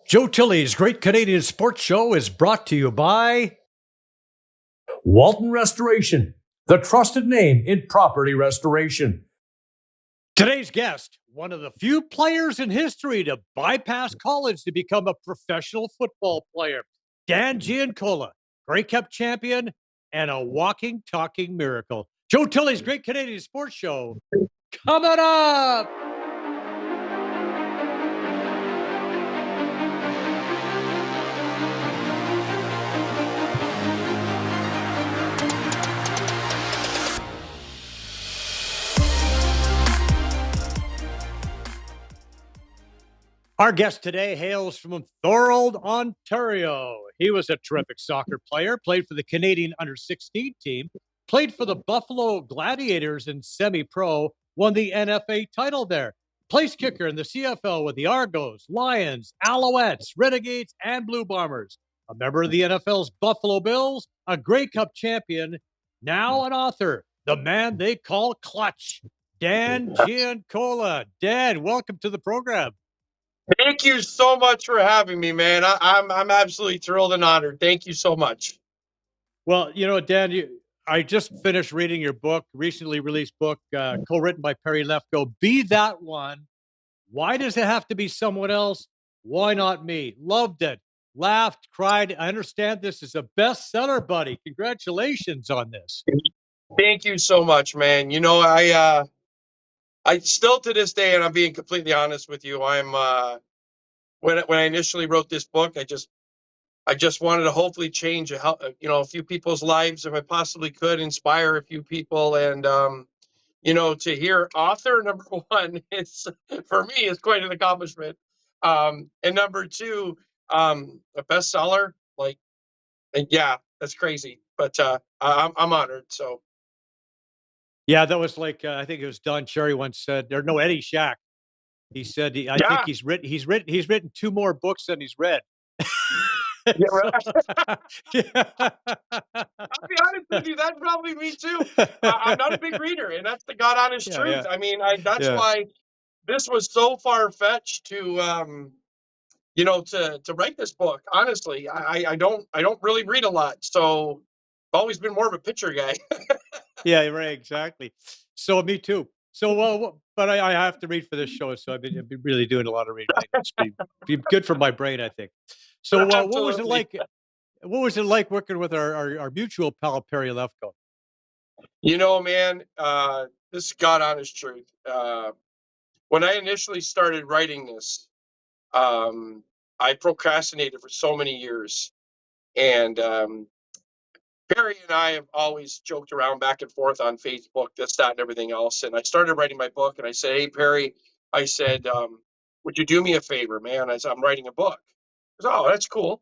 Joe Tilley's Great Canadian Sports Show is brought to you by Walton Restoration, the trusted name in property restoration. Today's guest, one of the few players in history to bypass college to become a professional football player, Dan Giancola, Grey Cup champion, and a walking, talking miracle. Joe Tilley's Great Canadian Sports Show coming up. Our guest today hails from Thorold, Ontario. He was a terrific soccer player, played for the Canadian under-16 team, played for the Buffalo Gladiators in semi-pro, won the NFA title there. Place kicker in the CFL with the Argos, Lions, Alouettes, Renegades, and Blue Bombers. A member of the NFL's Buffalo Bills, a Grey Cup champion, now an author, the man they call Clutch, Dan Giancola. Dan, welcome to the program. Thank you so much for having me, man. I'm absolutely thrilled and honored. Thank you so much. Well, Dan, I just finished reading your book, recently released book, co-written by Perry Lefko. Be That One. Why does it have to be someone else? Why not me? Loved it. Laughed, cried. I understand this is a bestseller, buddy. Congratulations on this. Thank you so much, man. I still to this day, and I'm being completely honest with you, when I initially wrote this book, I just wanted to hopefully change a few people's lives if I possibly could, inspire a few people, and to hear author number one, it's for me, it's quite an accomplishment. And number two, a bestseller, yeah, that's crazy. But I'm honored. So Yeah, that was like I think it was Don Cherry once said. Or no, Eddie Shack. He said I think yeah, he's written 2 more books than he's read. yeah, So, yeah. I'll be honest with you, that's probably me too. I'm not a big reader, and that's the God honest Yeah, yeah, truth. I mean, that's yeah. why this was so far fetched to write this book. Honestly, I don't really read a lot, so I've always been more of a picture guy. Yeah, right, exactly. So me too. So but I have to read for this show, so I've been really doing a lot of reading. It's be good for my brain, I think. So what was it Absolutely. like? What was it like working with our mutual pal Perry Lefko? Man, this is God honest truth. When I initially started writing this, I procrastinated for so many years, and Perry and I have always joked around back and forth on Facebook, this, that, and everything else. And I started writing my book, and I said, "Hey, Perry," I said, "would you do me a favor, man?" I said, "I'm writing a book." He goes, "Oh, that's cool."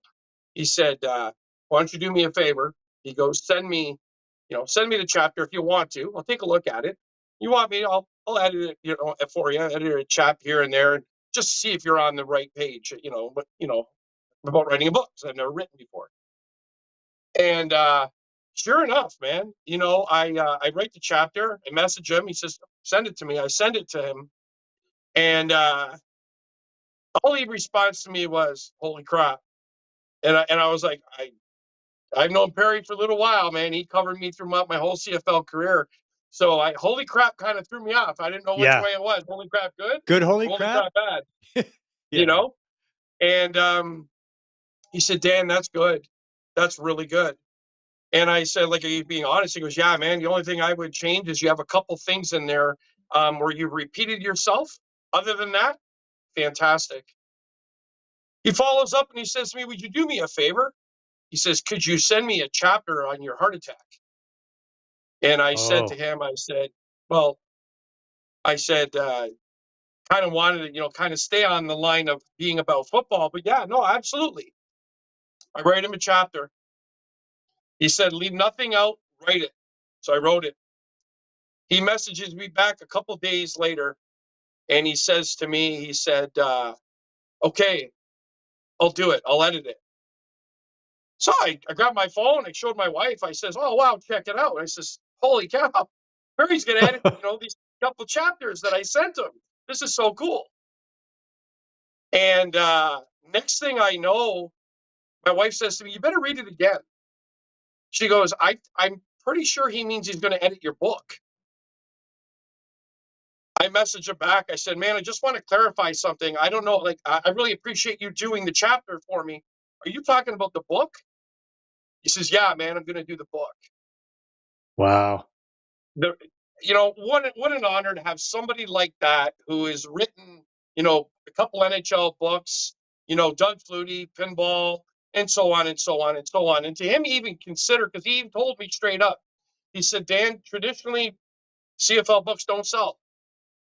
He said, "Why don't you do me a favor?" He goes, send me the chapter if you want to. I'll take a look at it. You want me? I'll edit it, for you. Edit a chapter here and there, and just see if you're on the right page. About writing a book because I've never written before. And sure enough, man, I write the chapter. I message him. He says, "Send it to me." I send it to him, and all he responds to me was, "Holy crap!" And I was like, I've known Perry for a little while, man. He covered me throughout my whole CFL career. So holy crap kind of threw me off. I didn't know which Yeah, way it was. Holy crap good? good holy Holy crap. crap bad, you Yeah, know? And he said, "Dan, that's good. That's really good." And I said, like, "Are you being honest?" He goes, "Yeah, man. The only thing I would change is you have a couple things in there where you repeated yourself. Other than that, fantastic." He follows up and he says to me, "Would you do me a favor?" He says, "Could you send me a chapter on your heart attack?" And I said to oh, him, well, I said, kind of wanted to, kind of stay on the line of being about football, but yeah, no, absolutely. I write him a chapter. He said, "Leave nothing out, write it." So I wrote it. He messages me back a couple days later, and he says to me, he said, "Okay, I'll do it. I'll edit it." So I grabbed my phone. I showed my wife. I says, "Oh, wow, check it out." I says, "Holy cow, Perry's going to edit, these couple chapters that I sent him. This is so cool." And next thing I know, my wife says to me, "You better read it again." She goes, I'm pretty sure he means he's going to edit your book. I messaged her back. I said, "Man, I just want to clarify something. I don't know. Like, I really appreciate you doing the chapter for me. Are you talking about the book?" He says, "Yeah, man, I'm going to do the book." Wow. The, what an honor to have somebody like that who has written, a couple NHL books, Doug Flutie, pinball, and so on and so on and so on. And to him even consider, because he even told me straight up, he said, "Dan, traditionally CFL books don't sell.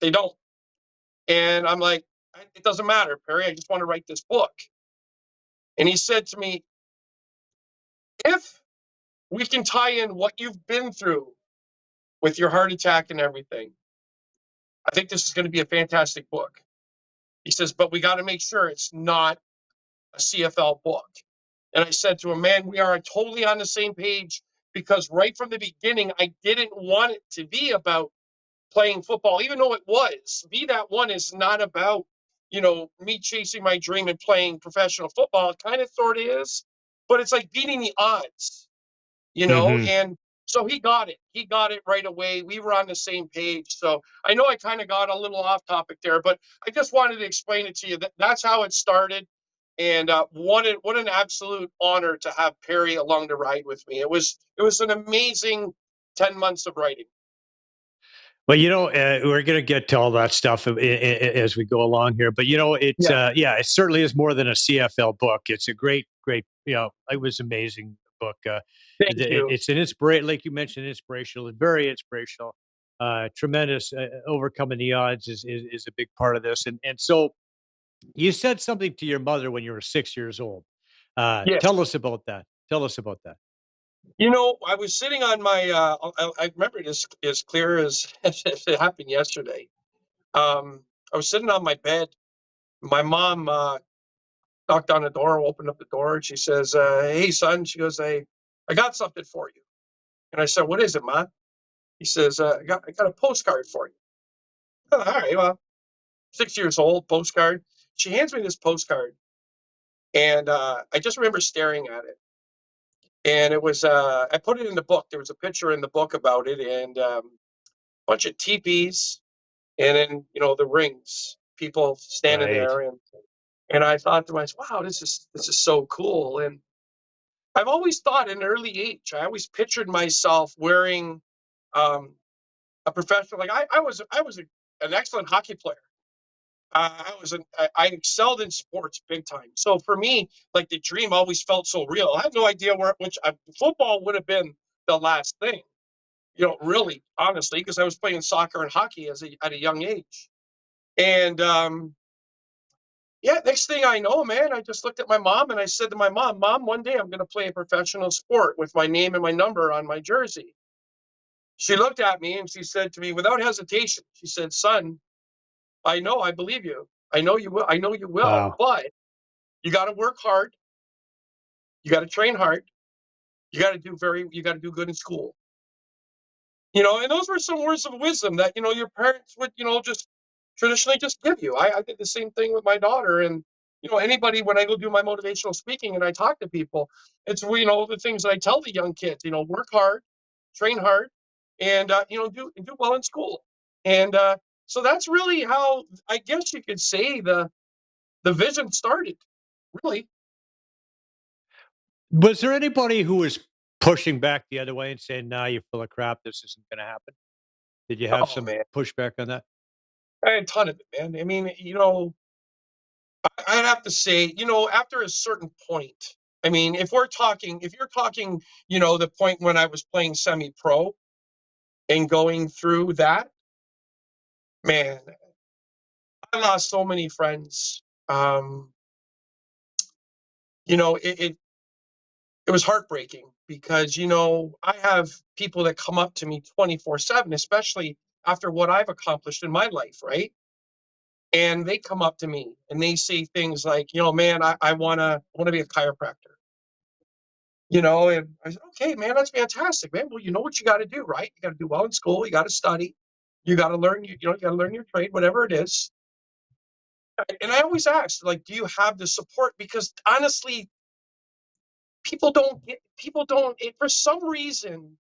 They don't." And I'm like, "It doesn't matter, Perry. I just want to write this book." And he said to me, "If we can tie in what you've been through with your heart attack and everything, I think this is going to be a fantastic book." He says, "But we got to make sure it's not a CFL book." And I said to him, "Man, we are totally on the same page, because right from the beginning, I didn't want it to be about playing football, even though it was. Be That One is not about, me chasing my dream and playing professional football. It kind of sort of is, but it's like beating the odds, Hmm. and so he got it. He got it right away. We were on the same page. So I know I kind of got a little off topic there, but I just wanted to explain it to you. That's how it started. And what an absolute honor to have Perry along the ride with me. It was an amazing 10 months of writing. Well, we're going to get to all that stuff as we go along here, but Yeah. yeah, it certainly is more than a CFL book. It's a great, great, it was amazing book. Thank you. It's an inspiration, like you mentioned, inspirational and very inspirational. Tremendous. Overcoming the odds is a big part of this, and so you said something to your mother when you were 6 years old. Yeah. Tell us about that. Tell us about that. I was sitting on my, I remember it as clear as, as if it happened yesterday. I was sitting on my bed. My mom knocked on the door, opened up the door, and she says, "Hey, son," she goes, I got something for you." And I said, "What is it, Ma?" He says, I got a postcard for you." "Oh, all right, well, 6 years old, postcard. She hands me this postcard, and I just remember staring at it. And it was, I put it in the book. There was a picture in the book about it, and a bunch of teepees, and then, the rings, people standing Right. there. And I thought to myself, wow, this is so cool. And I've always thought at an early age, I always pictured myself wearing um, a professional. Like an excellent hockey player. I excelled in sports big time. So for me, like the dream always felt so real. I had no idea which football would have been the last thing, really, honestly, because I was playing soccer and hockey at a young age. And yeah, next thing I know, man, I just looked at my mom and I said to my mom, "Mom, one day I'm going to play a professional sport with my name and my number on my jersey." She looked at me and she said to me without hesitation, she said, "Son, I know, I believe you. I know you will. I know you will, Wow. but you got to work hard. You got to train hard. You got to do good in school." And those were some words of wisdom that, your parents would, just traditionally just give you. I did the same thing with my daughter. And, anybody, when I go do my motivational speaking and I talk to people, it's, the things that I tell the young kids, work hard, train hard, and, do well in school. And so that's really how I guess you could say the vision started, really. Was there anybody who was pushing back the other way and saying, "Nah, you're full of crap. This isn't going to happen"? Did you have Oh, some man. pushback on that? I had a ton of it, man. I mean, I'd have to say, after a certain point, I mean, if you're talking, the point when I was playing semi-pro and going through that, man, I lost so many friends. Um, it was heartbreaking because, I have people that come up to me 24/7, especially after what I've accomplished in my life, right? And they come up to me and they say things like, "Man, I wanna be a chiropractor." And I said, "Okay, man, that's fantastic, man. Well, you know what you got to do, right? You got to do well in school. You got to study. You got to learn. You got to learn your trade, whatever it is." And I always ask, like, do you have the support? Because honestly, people don't for some reason,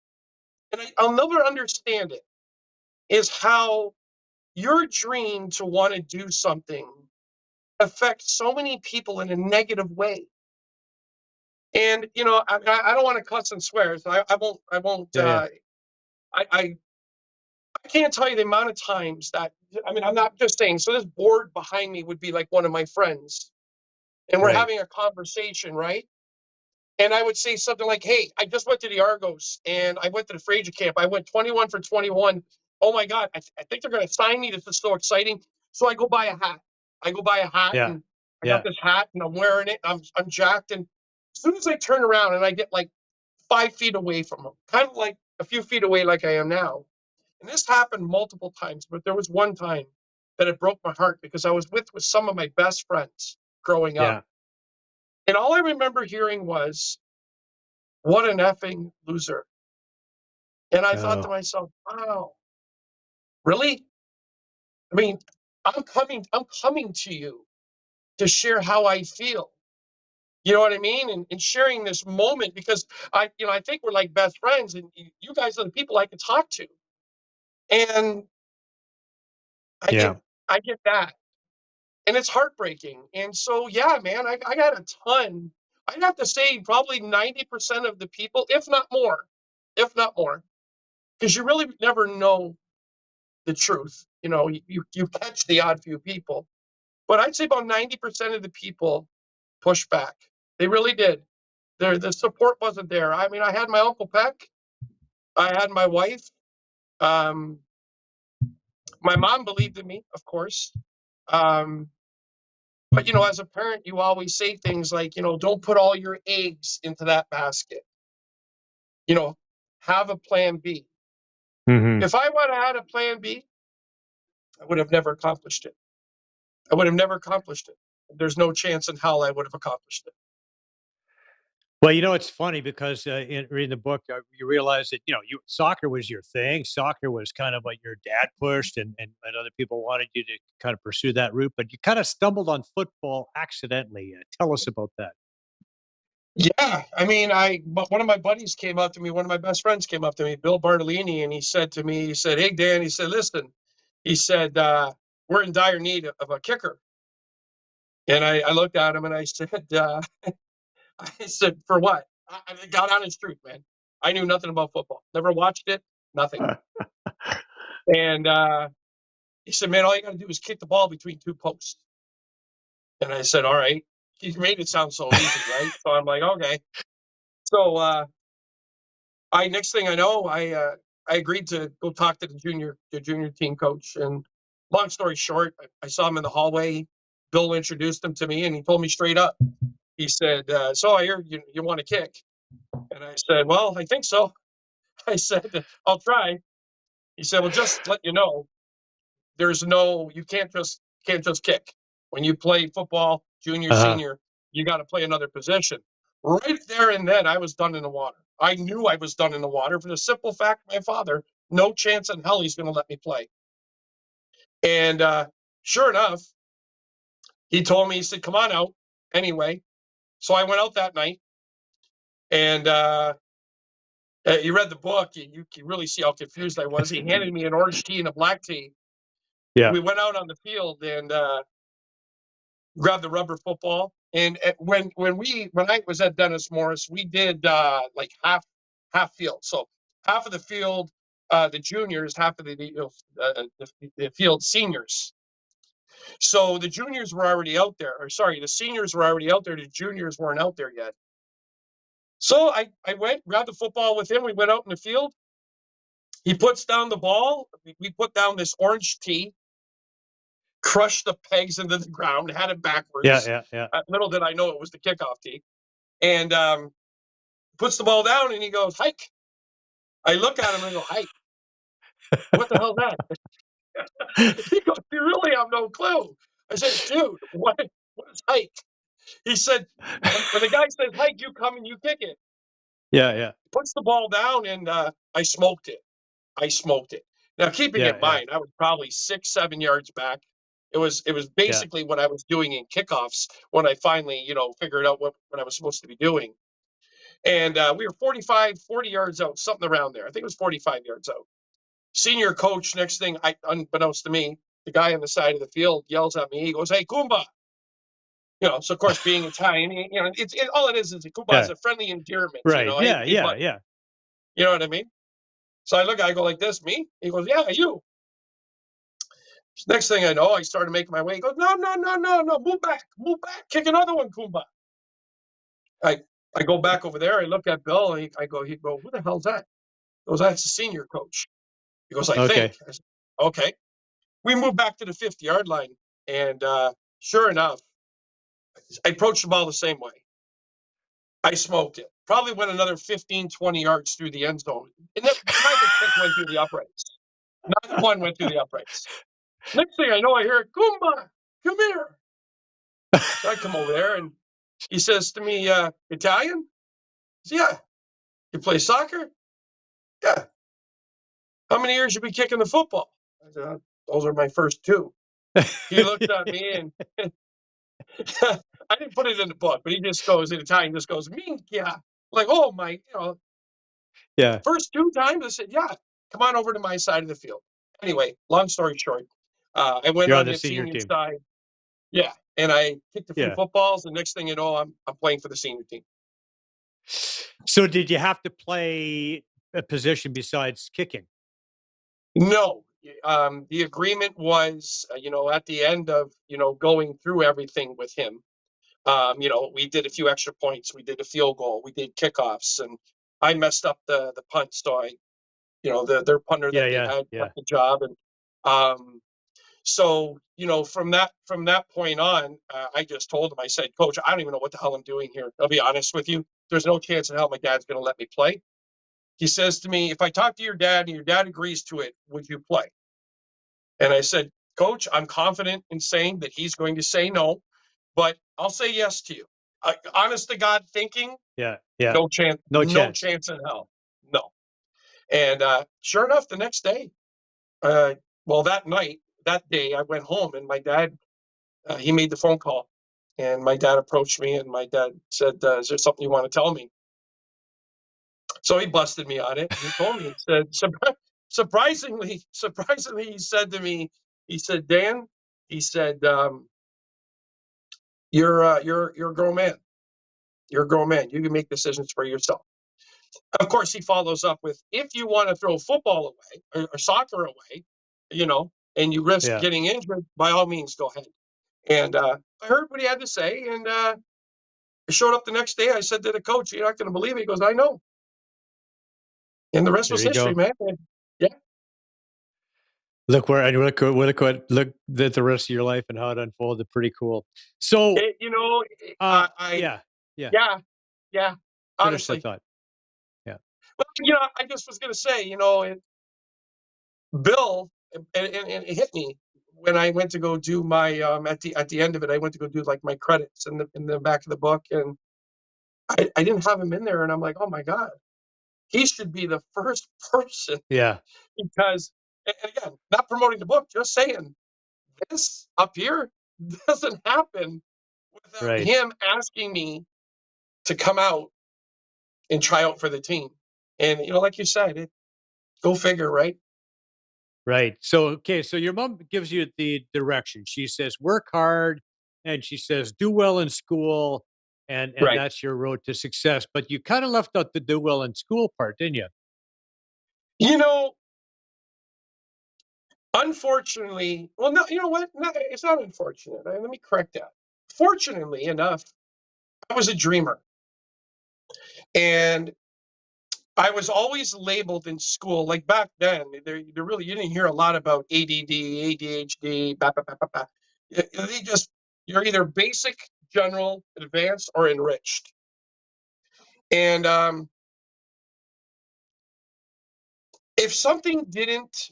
and I'll never understand it, is how your dream to want to do something affects so many people in a negative way. And I don't want to cuss and swear, so I won't. Yeah. I can't tell you the amount of times that, I mean, I'm not just saying. So this board behind me would be like one of my friends, and we're Right. having a conversation, right? And I would say something like, "Hey, I just went to the Argos, and I went to the Fraser camp. I went 21 for 21. Oh my God, I think they're going to sign me. This is so exciting." So I go buy a hat. Yeah. And I got Yeah. this hat, and I'm wearing it. I'm jacked, and as soon as I turn around and I get like 5 feet away from them, kind of like a few feet away, like I am now. And this happened multiple times, but there was one time that it broke my heart because I was with some of my best friends growing up. Yeah. And all I remember hearing was, "What an effing loser." And I thought to Oh, myself, wow, really? I mean, I'm coming to you to share how I feel. You know what I mean? And sharing this moment because I think we're like best friends, and you guys are the people I can talk to. And I yeah. get I get that. And it's heartbreaking. And so, yeah, man, I got a ton. I'd have to say probably 90% of the people, if not more, because you really never know the truth. You catch the odd few people, but I'd say about 90% of the people push back. They really did. The support wasn't there. I mean, I had my Uncle Peck, I had my wife, um, my mom believed in me, of course. Um, but as a parent, you always say things like, don't put all your eggs into that basket. You know, have a plan B. Hmm. If I would have had a plan B, I would have never accomplished it. I would have never accomplished it. There's no chance in hell I would have accomplished it. Well, it's funny because in reading the book, you realize that soccer was your thing. Soccer was kind of what your dad pushed, and other people wanted you to kind of pursue that route. But you kind of stumbled on football accidentally. Tell us about that. Yeah, I mean, but one of my buddies came up to me, one of my best friends came up to me, Bill Bartolini, and he said to me, he said, "Hey, Dan," he said, "listen," he said, "we're in dire need of a kicker." And I looked at him and I said, I said, "For what?" I got on his truth, man. I knew nothing about football, never watched it, nothing. And he said, "Man, all you got to do is kick the ball between two posts." And I said, "All right." He made it sound so easy, right? So I'm like, okay. So I next thing I know, I agreed to go talk to the junior team coach. And long story short, I saw him in the hallway. Bill introduced him to me, and he told me straight up. He said, "So I hear you want to kick?" And I said, "Well, I think so." I said, "I'll try." He said, "Well, just let you know, you can't just kick. When you play football, junior, Uh-huh. senior, you got to play another position." Right there and then, I was done in the water. I knew I was done in the water for the simple fact my father, no chance in hell he's going to let me play. And sure enough, he told me, he said, "Come on out." Anyway, so I went out that night, and you read the book, you can really see how confused I was. He handed me an orange tea and a black tea. Yeah. We went out on the field and grabbed the rubber football. And when I was at Dennis Morris, we did like half field. So half of the field, the juniors, half of the field seniors. So the juniors were already out there, or sorry, the seniors were already out there. The juniors weren't out there yet. So I went, grabbed the football with him. We went out in the field. He puts down the ball. We put down this orange tee, crushed the pegs into the ground, had it Yeah. backwards. Yeah. Yeah. Little did I know it was the kickoff tee. And puts the ball down and he goes, "Hike." I look at him and I go, "Hike? What the hell is that?" He goes, "You really have no clue." I said, "Dude, what is hike?" He said, when the guy says hike, you come and you kick it. Yeah. Yeah. Puts the ball down and I smoked it. I smoked it. Now, keeping Yeah. in Yeah. mind, I was probably 6, 7 yards back. It was basically what I was doing in kickoffs when I finally, figured out what I was supposed to be doing. And we were 40 yards out, something around there. I think it was 45 yards out. Senior coach, next thing, unbeknownst to me, the guy on the side of the field yells at me. He goes, "Hey, Kumba." So of course, being Italian, all it is a Kumba is a friendly endearment. Right. Hey, buddy. Yeah. You know what I mean? So I go like this, me? He goes, "Yeah, you." Next thing I know, I started making my way. He goes, "No, no, no, no, no, move back, kick another one, Kumba." I go back over there. I look at Bill, and he go, "Who the hell's that?" He goes, "That's the senior coach." He goes, "I think." I said, "Okay." We moved back to the 50-yard line, and sure enough, I approached the ball the same way. I smoked it. Probably went another 15, 20 yards through the end zone. And neither kick went through the uprights. Neither one went through the uprights. Next thing I know, I hear, "Kumba, come here." So I come over there, and he says to me, "Italian?" I said, "Yeah." "You play soccer?" "Yeah." "How many years you been kicking the football?" I said, "Those are my first two." He looks at me, and I didn't put it in the book, but he just goes, in Italian, just goes, "Minchia." Like, oh my, Yeah. first two times I said, "Yeah, come on over to my side of the field." Anyway, long story short, I went You're on on the the senior senior team. side. Yeah, and I kicked a few Yeah. footballs. The next thing you know, I'm playing for the senior team. So did you have to play a position besides kicking? No, the agreement was, at the end of going through everything with him. We did a few extra points. We did a field goal. We did kickoffs, and I messed up the punt. So their punter that they had Yeah. kept the job, and so from that point on, I just told him. I said, "Coach, I don't even know what the hell I'm doing here. I'll be honest with you. There's no chance in hell my dad's going to let me play." He says to me, "If I talk to your dad and your dad agrees to it, would you play?" And I said, "Coach, I'm confident in saying that he's going to say no, but I'll say yes to you." Honest to God, thinking, Yeah. no chance, No no chance. chance in hell, no. And sure enough, the next day, well, that day, I went home, and my dad, he made the phone call, and my dad approached me, and my dad said, "Is there something you want to tell me?" So he busted me on it. He told me, he said, surprisingly, he said to me, he said, "Dan," he said, you're a grown man. You're a grown man. You can make decisions for yourself." Of course, he follows up with, "If you want to throw football away or soccer away, and you risk Yeah. getting injured, by all means, go ahead." And I heard what he had to say, and I showed up the next day. I said to the coach, "You're not going to believe it." He goes, "I know." And the rest There was you history, go. man. And yeah. Look where and look at the rest of your life and how it unfolded. Pretty cool. So, It, you know, I yeah, yeah. yeah, yeah, Finish that honestly. thought. Yeah. But, I just was going to say, Bill, and it hit me when I went to go do my, at the end of it, I went to go do like my credits in the back of the book, and I didn't have him in there, and I'm like, oh my God, he should be the first person, Yeah. because, and again, not promoting the book, just saying this up here doesn't happen without Right. him asking me to come out and try out for the team. And like you said, go figure, right? Right. So, okay. So your mom gives you the direction. She says, work hard. And she says, do well in school. And Right. that's your road to success. But you kind of left out the do well in school part, didn't you? You know, Unfortunately, well, no, you know what? No, it's not unfortunate. Let me correct that. Fortunately enough, I was a dreamer, and I was always labeled in school. Like back then, there really you didn't hear a lot about ADD, ADHD, bah, bah, bah, bah, bah. You're either basic, general, advanced, or enriched. And if something didn't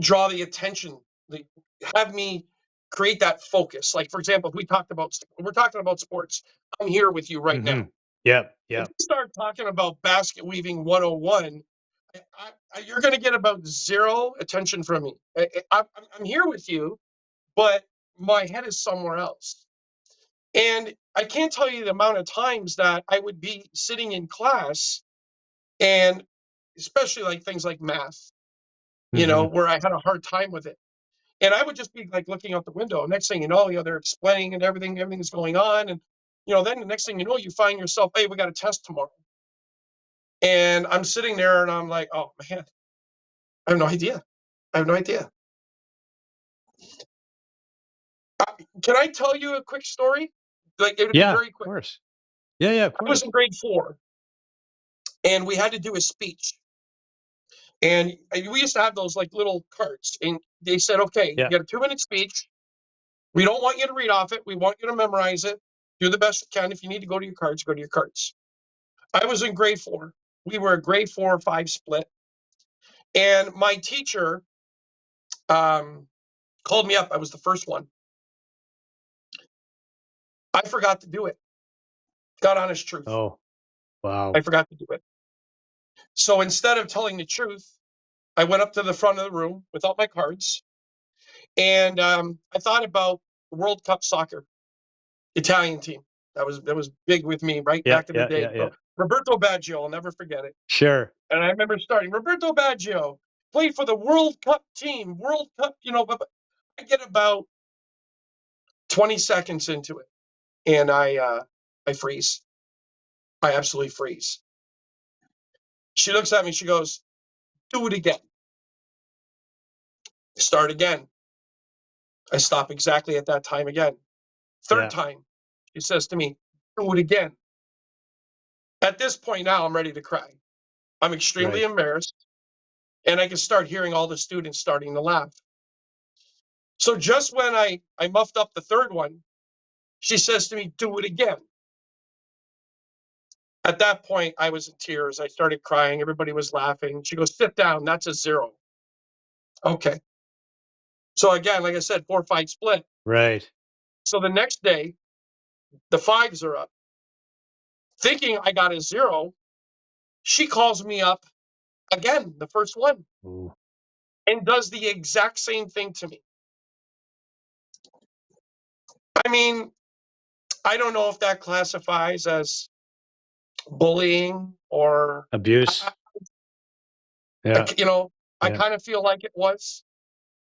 draw the attention, like, have me create that focus. Like, for example, if we're talking about sports, I'm here with you right now. Hmm. Yep. If Yep. we start talking about basket weaving 101, you're going to get about zero attention from me. I'm here with you, but my head is somewhere else. And I can't tell you the amount of times that I would be sitting in class, and especially like things like math, where I had a hard time with it. And I would just be like looking out the window. Next thing you know, they're explaining and everything's going on. And, then the next thing you know, you find yourself, hey, we got a test tomorrow. And I'm sitting there and I'm like, oh man, I have no idea. I have no idea. Can I tell you a quick story? Like, it would be very quick. Of course. Yeah, of I was course. in grade 4, and we had to do a speech. And we used to have those like little cards, and they said, okay, you got a 2-minute speech. We don't want you to read off it. We want you to memorize it. Do the best you can. If you need to go to your cards, go to your cards. I was in grade 4. We were a grade 4 or 5 split. And my teacher called me up. I was the first one. I forgot to do it. God honest truth. Oh, wow. I forgot to do it. So instead of telling the truth, I went up to the front of the room without my cards. And I thought about the World Cup soccer Italian team. That was big with me back in the day. So Roberto Baggio, I'll never forget it. Sure. And I remember starting, Roberto Baggio played for the World Cup team. World Cup, but I get about 20 seconds into it, and I freeze. I absolutely freeze. She looks at me, she goes, do it again. Start again. I stop exactly at that time again. Third time, she says to me, do it again. At this point now, I'm ready to cry. I'm extremely embarrassed, and I can start hearing all the students starting to laugh. So just when I muffed up the third one, she says to me, do it again. At that point, I was in tears. I started crying. Everybody was laughing. She goes, sit down. That's a 0. Okay. So again, like I said, 4-5 split. Right. So the next day, the 5s are up. Thinking I got a 0, she calls me up again, the first one, and does the exact same thing to me. I mean, I don't know if that classifies as bullying or abuse. I kind of feel like it was.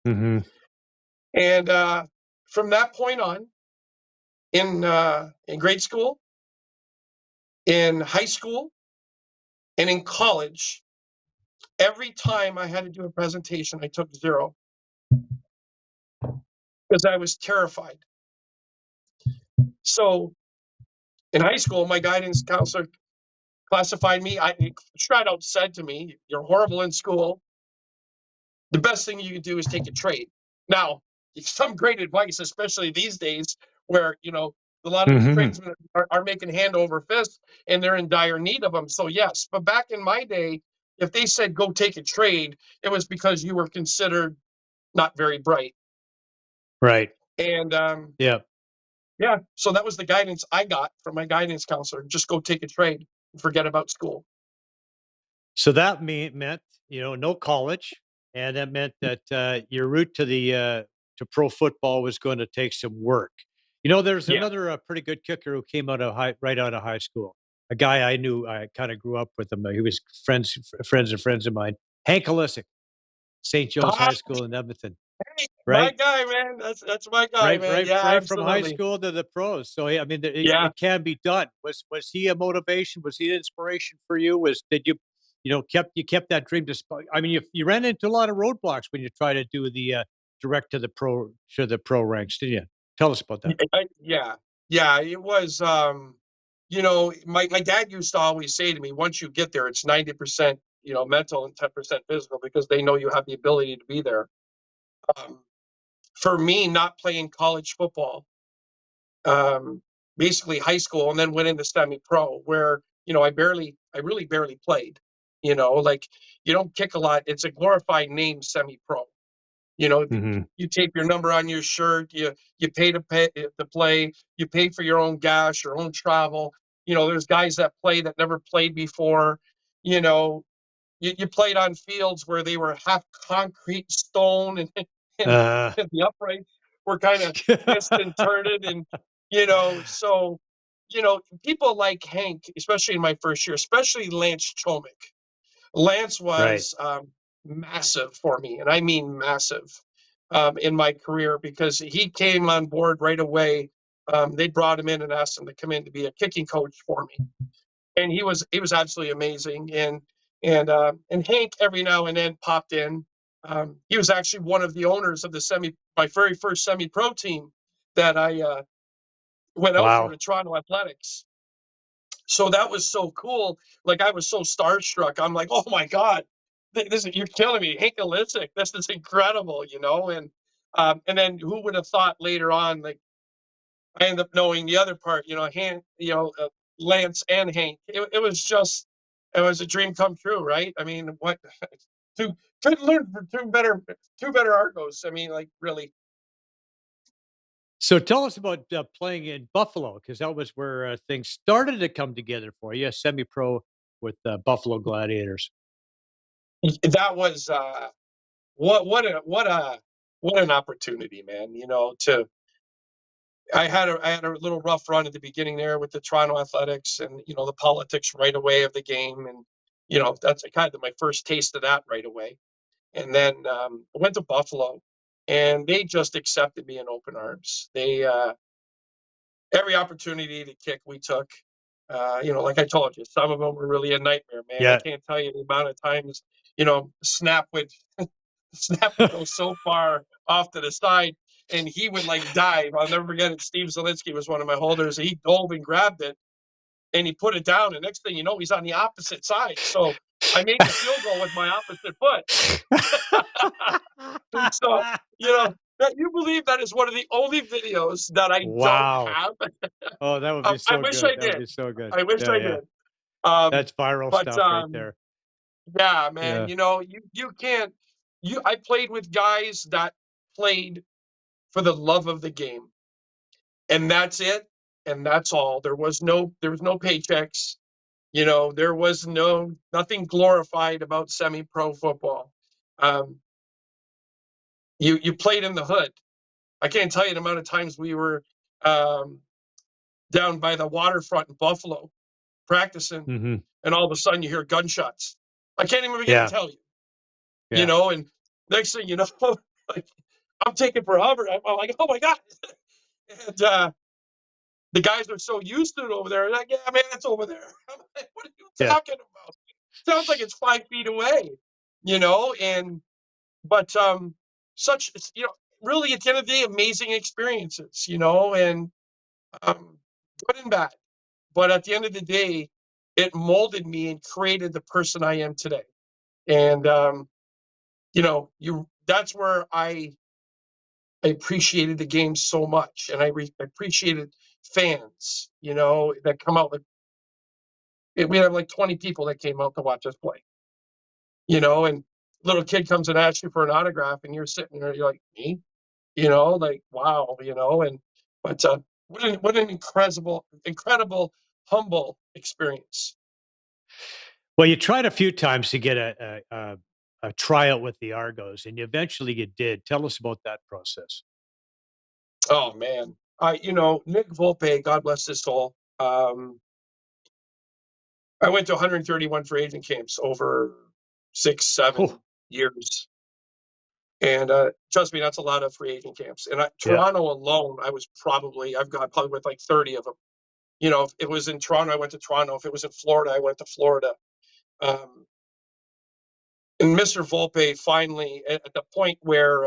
And from that point on, in grade school, in high school, and in college, every time I had to do a presentation, I took 0 because I was terrified. So in high school, my guidance counselor classified me. I straight out said to me, you're horrible in school. The best thing you can do is take a trade. Now, some great advice, especially these days where, a lot of these tradesmen are making hand over fist and they're in dire need of them. So yes, but back in my day, if they said go take a trade, it was because you were considered not very bright. Right. And so that was the guidance I got from my guidance counselor. Just go take a trade and forget about school. So that meant, no college, and that meant that your route to the to pro football was going to take some work. There's another pretty good kicker who came out of right out of high school. A guy I knew, I kind of grew up with him. He was friends of mine. Hank Kalisic, St. Joe's High School in Edmonton. Hey, my guy, man. That's my guy, man. Yeah, right absolutely. From high school to the pros. So I mean, it can be done. Was he a motivation? Was he an inspiration for you? Did you kept that dream? I mean, you ran into a lot of roadblocks when you try to do the direct to the pro ranks, didn't you? Tell us about that. It was. My dad used to always say to me, once you get there, it's 90% mental and 10% physical because they know you have the ability to be there. For me, not playing college football, basically high school, and then went into semi-pro where I really barely played. You don't kick a lot. It's a glorified name, semi-pro. You tape your number on your shirt. You pay to play. You pay for your own gas, your own travel. There's guys that play that never played before. You played on fields where they were half concrete, stone, and the uprights were kind of twist and turning, and so people like Hank, especially in my first year, especially Lance Chomick. Lance Right. was massive for me, and I mean massive, in my career, because he came on board right away. They brought him in and asked him to come in to be a kicking coach for me, and he was absolutely amazing. And Hank every now and then popped in. He was actually one of the owners of my very first semi-pro team that I went out for, Wow. the Toronto Athletics. So that was so cool. Like, I was so starstruck. I'm like, oh my God, you're killing me, Hank Alisic. This is incredible, and then who would have thought later on, like, I ended up knowing the other part, Lance and Hank. It was a dream come true, right? I mean, what two couldn't learn for two better Argos. I mean, like, really. So tell us about playing in Buffalo, because that was where things started to come together for you, semi-pro with Buffalo Gladiators. That was what an opportunity, man. To I had a little rough run at the beginning there with the Toronto Athletics, and the politics right away of the game, and that's kind of my first taste of that right away. And then I went to Buffalo, and they just accepted me in open arms. They every opportunity to kick, we took. Like I told you, some of them were really a nightmare, man. I Yeah. can't tell you the amount of times, Snap would Snap would go so far off to the side, and he would, like, dive. I'll never forget it. Steve Zielinski was one of my holders. He dove and grabbed it, and he put it down. And next thing you know, he's on the opposite side. So I made the field goal with my opposite foot. And so, that you believe that is one of the only videos that I don't Wow. have. Oh, that would be I so wish good. I That would did. be so good. I wish Yeah, I yeah. did. Um, That's viral but stuff right there. yeah, man, Yeah. you can't. I played with guys that played for the love of the game, and that's it, and that's all. There was no paychecks. There was nothing glorified about semi-pro football. Um, you played in the hood. I can't tell you the amount of times we were um, down by the waterfront in Buffalo practicing, Hmm. and all of a sudden you hear gunshots. I can't even begin to Yeah. tell you. Yeah. And next thing you know, like, I'm taking for Hubbard. I'm like, oh my God. And the guys are so used to it over there. They're like, yeah, man, it's over there. I'm like, what are you Yeah. talking about? Sounds like it's 5 feet away, and but such, really, at the end of the day, amazing experiences, and good and bad. But at the end of the day, it molded me and created the person I am today. And that's where I appreciated the game so much, and I appreciated fans, that come out. Like, we have like 20 people that came out to watch us play, and little kid comes and asks you for an autograph, and you're sitting there, you're like, me, like, wow, and but what an incredible, humble experience. Well, you tried a few times to get a tryout with the Argos, and eventually you did. Tell us about that process. Oh man, Nick Volpe, God bless his soul. I went to 131 free agent camps over 6, Oh, 7 years. And trust me, that's a lot of free agent camps. And yeah. Toronto alone, I've got probably with like 30 of them. If it was in Toronto, I went to Toronto. If it was in Florida, I went to Florida. Um, and Mr. Volpe finally, at the point where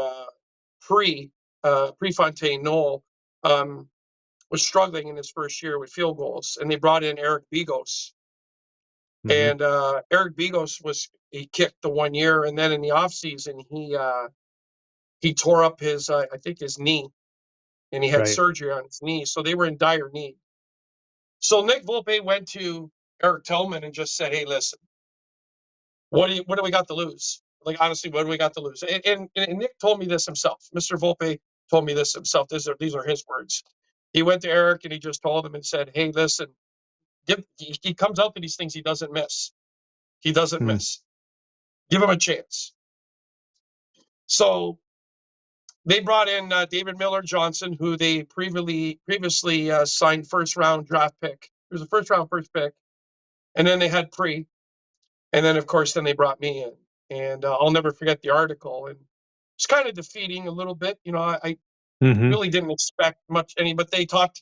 Prefontaine Noel was struggling in his first year with field goals, and they brought in Eric Bigos. Hmm. And Eric Bigos he kicked the 1 year, and then in the offseason he tore up I think his knee, and he had Right. surgery on his knee, so they were in dire need. So Nick Volpe went to Eric Tillman and just said, "Hey, listen, what do we got to lose? Like, honestly, what do we got to lose?" And Nick told me this himself. Mr. Volpe told me this himself. These are his words. He went to Eric and he just told him and said, "Hey, listen, he comes out to these things he doesn't miss. He doesn't Mm. miss. Give him a chance." So They brought in David Miller Johnson, who they previously signed first-round draft pick. It was a first pick. And then they had Pre. And then, of course, then they brought me in. And I'll never forget the article. And it's kind of defeating a little bit. You know, I really didn't expect much but they talked.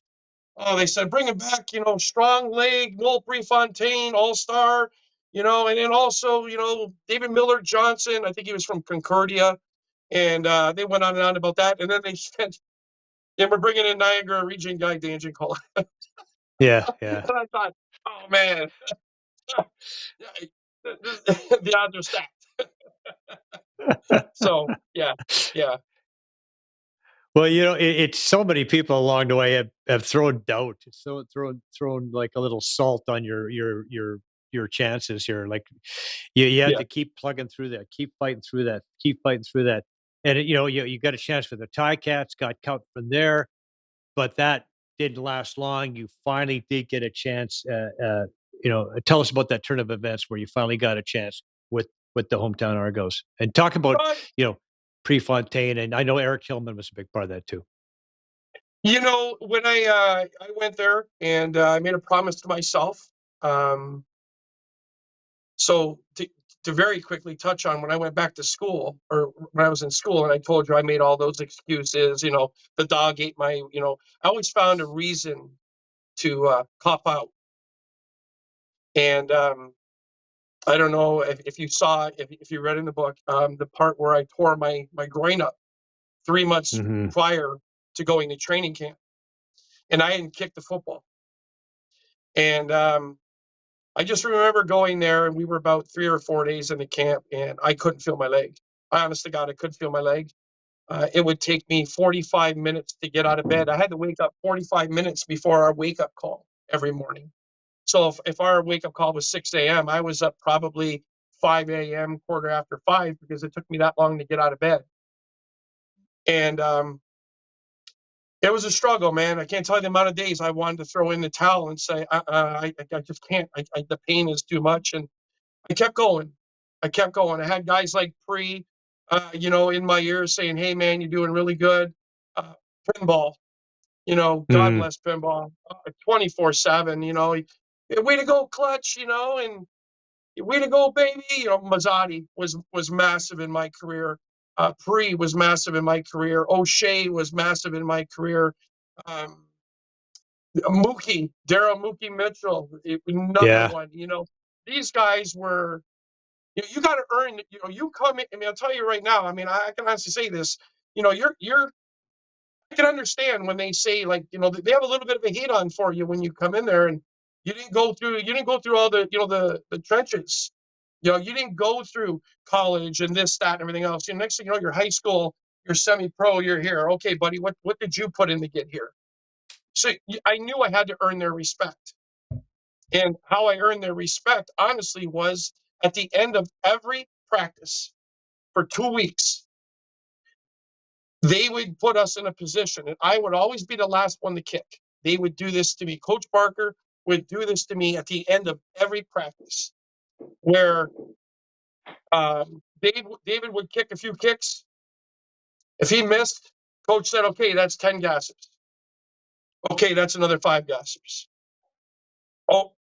Oh, they said, bring him back, you know, strong leg, Noel Prefontaine, all-star, you know, and then also, you know, David Miller Johnson, I think he was from Concordia. And they went on and on about that. And then they said, yeah, we're bringing in Niagara region guy, Dan Giancola. Yeah. And I thought, oh, man, the odds are stacked. So, yeah. Well, you know, it's so many people along the way have thrown doubt, so thrown like a little salt on your chances here. Like you have Yeah. to keep plugging through that, keep fighting through that, keep fighting through that, and you know you got a chance for the Tie Cats, got cut from there, but that didn't last long. You finally did get a chance. You know, tell us about that turn of events where you finally got a chance with the hometown Argos, and talk about But, you know Prefontaine, and I know Eric Hillman was a big part of that too. you know, when I went there and I made a promise to myself. So to very quickly touch on when I went back to school, or when I was in school, and I told you I made all those excuses, you know, the dog ate my, you know, I always found a reason to cop out. And I don't know if you saw, if you read in the book, the part where I tore my groin up 3 months prior to going to training camp, and I hadn't kicked the football. And I just remember going there, and we were about 3 or 4 days in the camp, and I couldn't feel my leg. I honest to God, I couldn't feel my leg. It would take me 45 minutes to get out of bed. I had to wake up 45 minutes before our wake-up call every morning. So if our wake-up call was 6 a.m., I was up probably 5 a.m., quarter after 5, because it took me that long to get out of bed. And it was a struggle, man. I can't tell you the amount of days I wanted to throw in the towel and say, I just can't. The pain is too much. And I kept going. I had guys like Pre, you know, in my ears saying, hey, man, you're doing really good. Pinball, you know, God bless pinball, 24/7, you know. Way to go, Clutch, you know, and way to go, baby. You know, Mazzotti was massive in my career. Pre was massive in my career. O'Shea was massive in my career. Daryl Mookie Mitchell, another one. You know, these guys were. You got to earn. You know, you come in. I mean, I'll tell you right now. I mean, I can honestly say this. You know, you're. I can understand when they say, like, you know, they have a little bit of a hate on for you when you come in there, and you didn't go through all the, you know, the trenches. You know, you didn't go through college and this, that, and everything else. You know, next thing you know, you're high school, you're semi-pro, you're here. Okay, buddy, what did you put in to get here? So I knew I had to earn their respect. And how I earned their respect, honestly, was at the end of every practice for 2 weeks, they would put us in a position, and I would always be the last one to kick. They would do this to me. Coach Barker would do this to me at the end of every practice, where David would kick a few kicks. If he missed, coach said, okay, that's 10 gassers. Okay, that's another 5 gassers. Oh,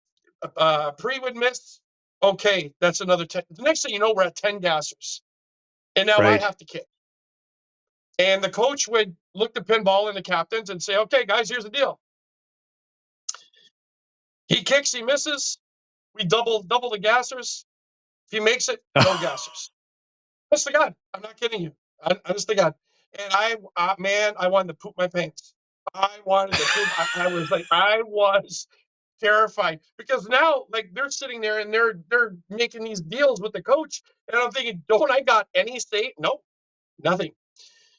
Pre would miss. Okay, that's another 10. The next thing you know, we're at 10 gassers. And now I have to kick. And the coach would look the pinball and the captains and say, okay, guys, here's the deal. He kicks, he misses. We double the gassers. If he makes it, no gassers. Honest to God, I'm not kidding you. Honest to God. And I wanted to poop my pants. I wanted to poop. I was terrified, because now, like, they're sitting there and they're making these deals with the coach, and I'm thinking, don't I got any say? Nope, nothing.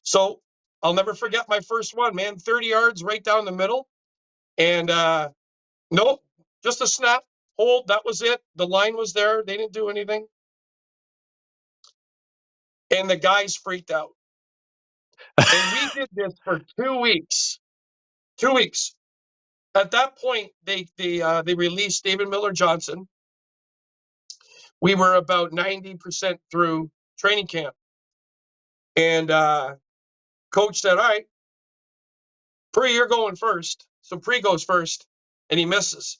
So I'll never forget my first one, man. 30 yards right down the middle, and nope, just a snap, hold. That was it. The line was there. They didn't do anything, and the guys freaked out. And we did this for 2 weeks. 2 weeks. At that point, they released David Miller Johnson. We were about 90% through training camp, and Coach said, all right, Pre, you're going first. So Pre goes first, and he misses.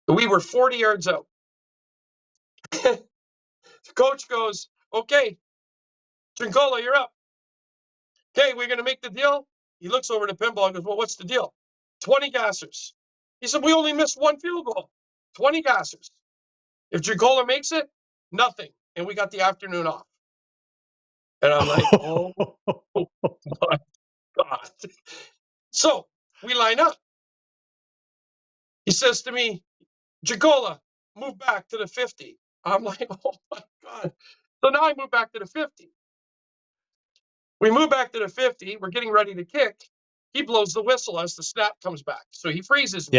We were 40 yards out. Coach goes, okay, Giancola, you're up. Okay, we're going to make the deal. He looks over to Pinball and goes, well, what's the deal? 20 gassers. He said, we only missed one field goal. 20 gassers. If Giancola makes it, nothing. And we got the afternoon off. And I'm like, oh, my God. So we line up. He says to me, Giancola, move back to the 50. I'm like, oh, my God. So now I move back to the 50. We move back to the 50. We're getting ready to kick. He blows the whistle as the snap comes back. So he freezes me.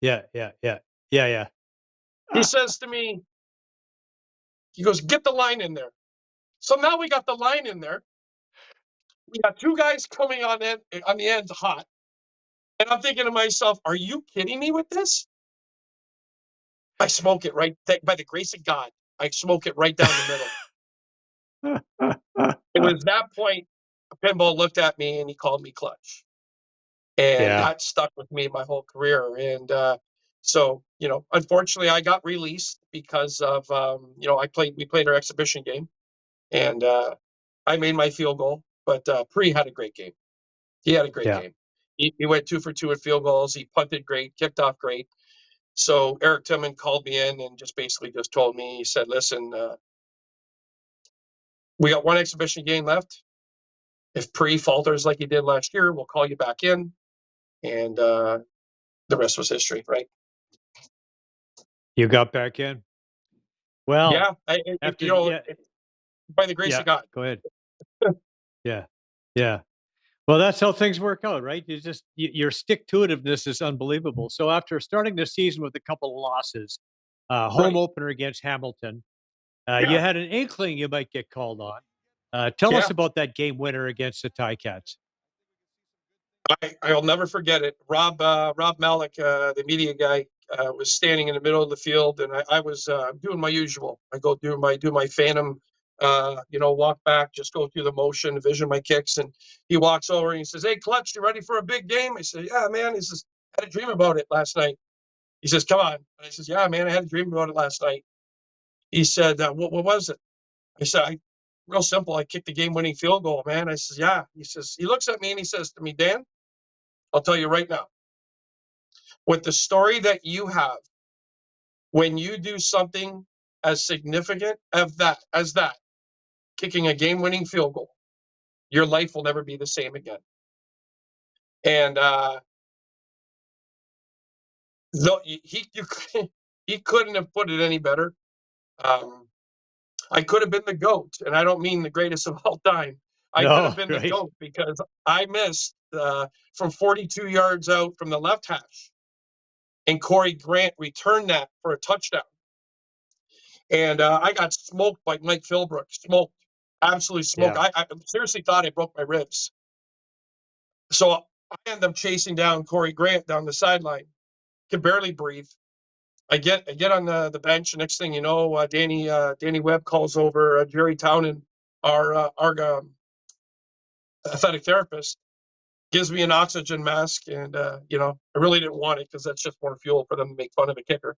Yeah. He says to me, he goes, get the line in there. So now we got the line in there. We got two guys coming on the ends hot. And I'm thinking to myself, are you kidding me with this? I smoke it right, by the grace of God, I smoke it right down the middle. It was that point, Pinball looked at me and he called me clutch. And that stuck with me my whole career. And so, unfortunately, I got released because of, we played our exhibition game. And I made my field goal. But Pre had a great game. He had a great game. He went 2 for 2 at field goals. He punted great, kicked off great. So Eric Tillman called me in and just basically just told me, he said, listen, we got one exhibition game left. If Pre falters like he did last year, we'll call you back in. And the rest was history, right? You got back in? Well, yeah, by the grace of God. Go ahead. Yeah. Well, that's how things work out, right? Your stick-to-itiveness is unbelievable. So after starting the season with a couple of losses, home opener against Hamilton, you had an inkling you might get called on. Tell us about that game winner against the Ticats. I'll never forget it. Rob Malik, the media guy, was standing in the middle of the field, and I was doing my usual. I go do my phantom, walk back, just go through the motion, vision my kicks, and he walks over and he says, "Hey, Clutch, you ready for a big game?" I said, "Yeah, man." He says, "I had a dream about it last night." He says, "Come on." And I says, "Yeah, man, I had a dream about it last night." He said, what was it?" I said, real simple. I kicked the game-winning field goal, man. I says, "Yeah." He says, he looks at me and he says to me, "Dan, I'll tell you right now, with the story that you have, when you do something as significant as that, kicking a game-winning field goal, your life will never be the same again." And he couldn't have put it any better. I could have been the GOAT, and I don't mean the greatest of all time. I could have been the GOAT because I missed from 42 yards out from the left hash, and Corey Grant returned that for a touchdown. And I got smoked by Mike Philbrook. Smoked. Absolutely smoked. I seriously thought I broke my ribs. So I end up chasing down Corey Grant down the sideline. Can barely breathe. I get on the bench. Next thing you know, Danny Webb calls over Jerry Townend, our athletic therapist, gives me an oxygen mask, and I really didn't want it because that's just more fuel for them to make fun of a kicker.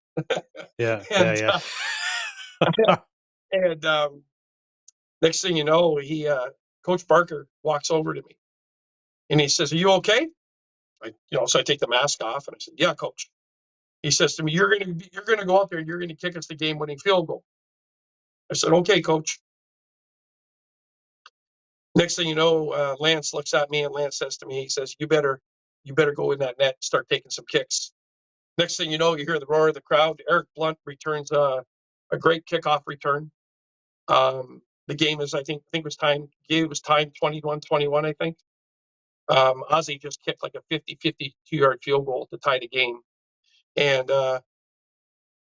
And next thing you know, Coach Barker walks over to me, and he says, "Are you okay?" So I take the mask off, and I said, "Yeah, Coach." He says to me, "You're gonna go out there and you're gonna kick us the game-winning field goal." I said, "Okay, Coach." Next thing you know, Lance looks at me and Lance says to me, he says, you better go in that net and start taking some kicks." Next thing you know, you hear the roar of the crowd. Eric Blunt returns a great kickoff return. The game is, I think it was timed 21-21, I think. Ozzie just kicked like a 52-yard field goal to tie the game. And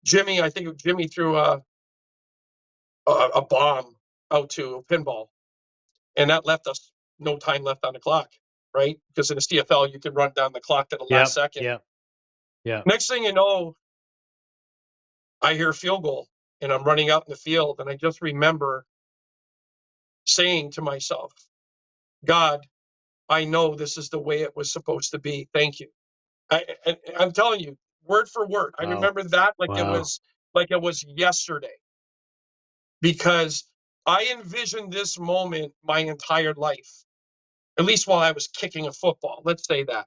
Jimmy threw a bomb out to Pinball. And that left us no time left on the clock, right? Because in the CFL, you can run down the clock to the last second. Yeah. Next thing you know, I hear field goal, and I'm running out in the field, and I just remember saying to myself, God, I know this is the way it was supposed to be. Thank you. I'm telling you, word for word. I Wow. remember that like Wow. it was yesterday, because I envisioned this moment my entire life, at least while I was kicking a football. Let's say that.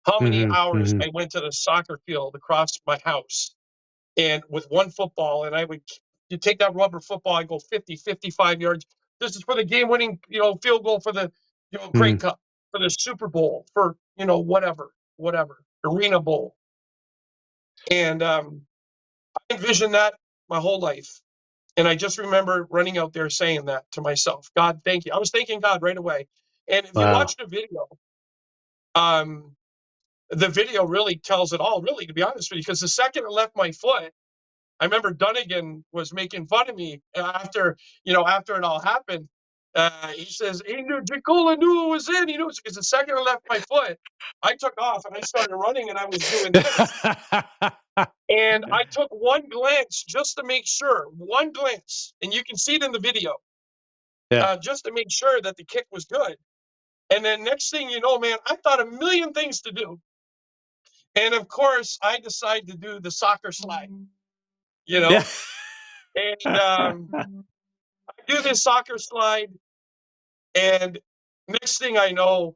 How many hours I went to the soccer field across my house, and with one football, and you take that rubber football, I go 50, 55 yards. This is for the game-winning, field goal for the, Grey Cup, for the Super Bowl, for, whatever, Arena Bowl. And I envisioned that my whole life. And I just remember running out there saying that to myself. God, thank you. I was thanking God right away. And if you watch the video really tells it all, really, to be honest with you, because the second I left my foot, I remember Dunnigan was making fun of me after it all happened. He says, Giancola knew it was in. He knew it, because the second I left my foot, I took off and I started running, and I was doing this. And I took one glance just to make sure, one glance, and you can see it in the video, just to make sure that the kick was good. And then next thing you know, man, I thought a million things to do. And of course, I decided to do the soccer slide, Yeah. And I do this soccer slide, and next thing I know,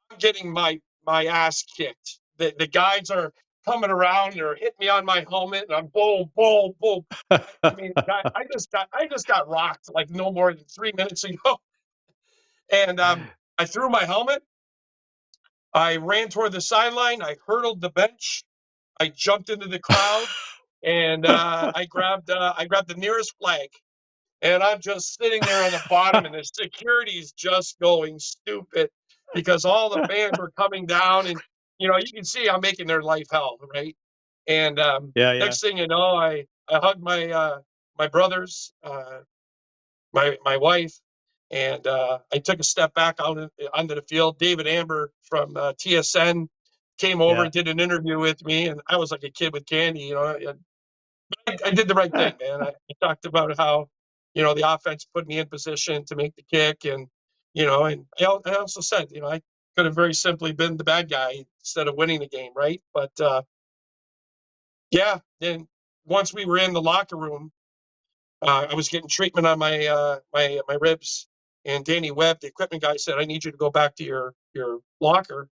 I'm getting my ass kicked. The guys are coming around, they're hitting me on my helmet, and I'm boom, boom, boom. I mean, I just got rocked like no more than 3 minutes ago. And I threw my helmet. I ran toward the sideline. I hurdled the bench. I jumped into the crowd, and I grabbed the nearest flag. And I'm just sitting there on the bottom, and the security's just going stupid because all the fans are coming down, and you can see I'm making their life hell, right? And next thing you know, I hugged my brothers, my wife, and I took a step back out onto the field. David Amber from TSN came over and did an interview with me, and I was like a kid with candy, I did the right thing, man. I talked about how, the offense put me in position to make the kick, and and I also said, I could have very simply been the bad guy instead of winning the game, right? But yeah, then once we were in the locker room, I was getting treatment on my ribs, and Danny Webb, the equipment guy, said, "I need you to go back to your locker."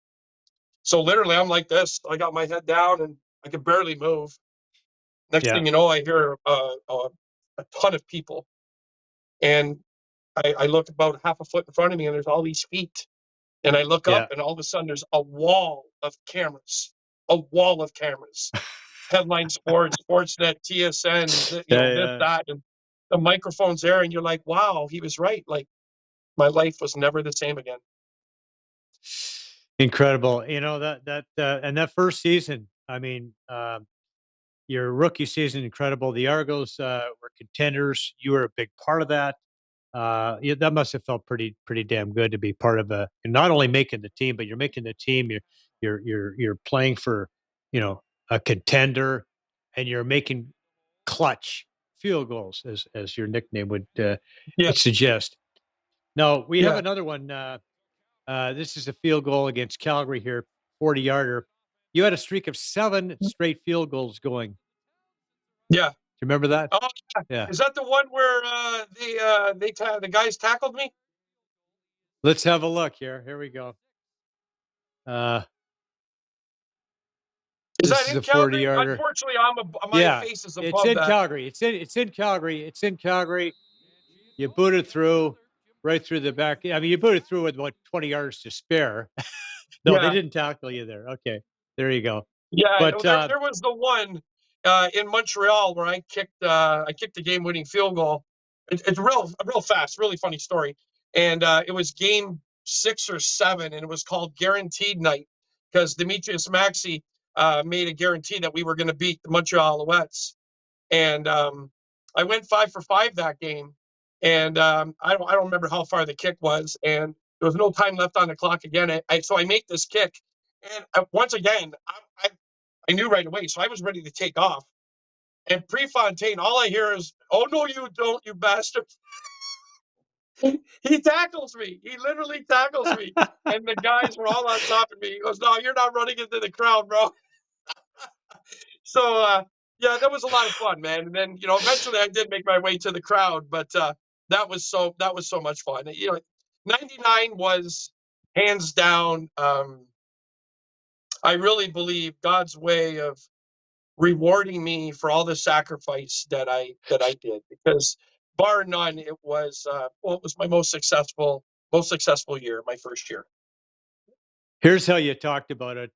So literally, I'm like this. I got my head down, and I could barely move. Next thing you know, I hear a ton of people, and I look about half a foot in front of me, and there's all these feet. And I look up, and all of a sudden, there's a wall of cameras. Headline Sports, Sportsnet, TSN, this, that, and the microphone's there, and you're like, wow, he was right. Like, my life was never the same again. Incredible. And that first season, I mean, your rookie season, incredible. The Argos were contenders. You were a big part of that. That must have felt pretty damn good to be part of and not only making the team, but you're making the team. You're playing for a contender, and you're making clutch field goals, as your nickname would suggest. Now we have another one. This is a field goal against Calgary here, 40-yarder. You had a streak of 7 straight field goals going. Yeah. Do you remember that? Oh, yeah. Is that the one where the guys tackled me? Let's have a look here. Here we go. Is that in Calgary? 40-yarder. Unfortunately, my face is above that. It's in Calgary. It's in Calgary. It's in Calgary. You booted through right through the back. I mean, you booted through with about 20 yards to spare. No, they didn't tackle you there. Okay, there you go. Yeah, but there was the one in Montreal where I kicked the game-winning field goal. It's real fast, really funny story. And it was game 6 or 7, and it was called Guaranteed Night because Demetrius Maxey made a guarantee that we were going to beat the Montreal Alouettes. And I went 5 for 5 that game, and I don't remember how far the kick was, and there was no time left on the clock again. So I make this kick, and once again, I knew right away, so I was ready to take off. And Prefontaine, all I hear is, "Oh no, you don't, you bastard!" He tackles me. He literally tackles me. And the guys were all on top of me. He goes, "No, you're not running into the crowd, bro." So, yeah, that was a lot of fun, man. And then, eventually I did make my way to the crowd, but that was so much fun. 99 was hands down. I really believe God's way of rewarding me for all the sacrifice that I did, because bar none, it was my most successful year, my first year. Here's how you talked about it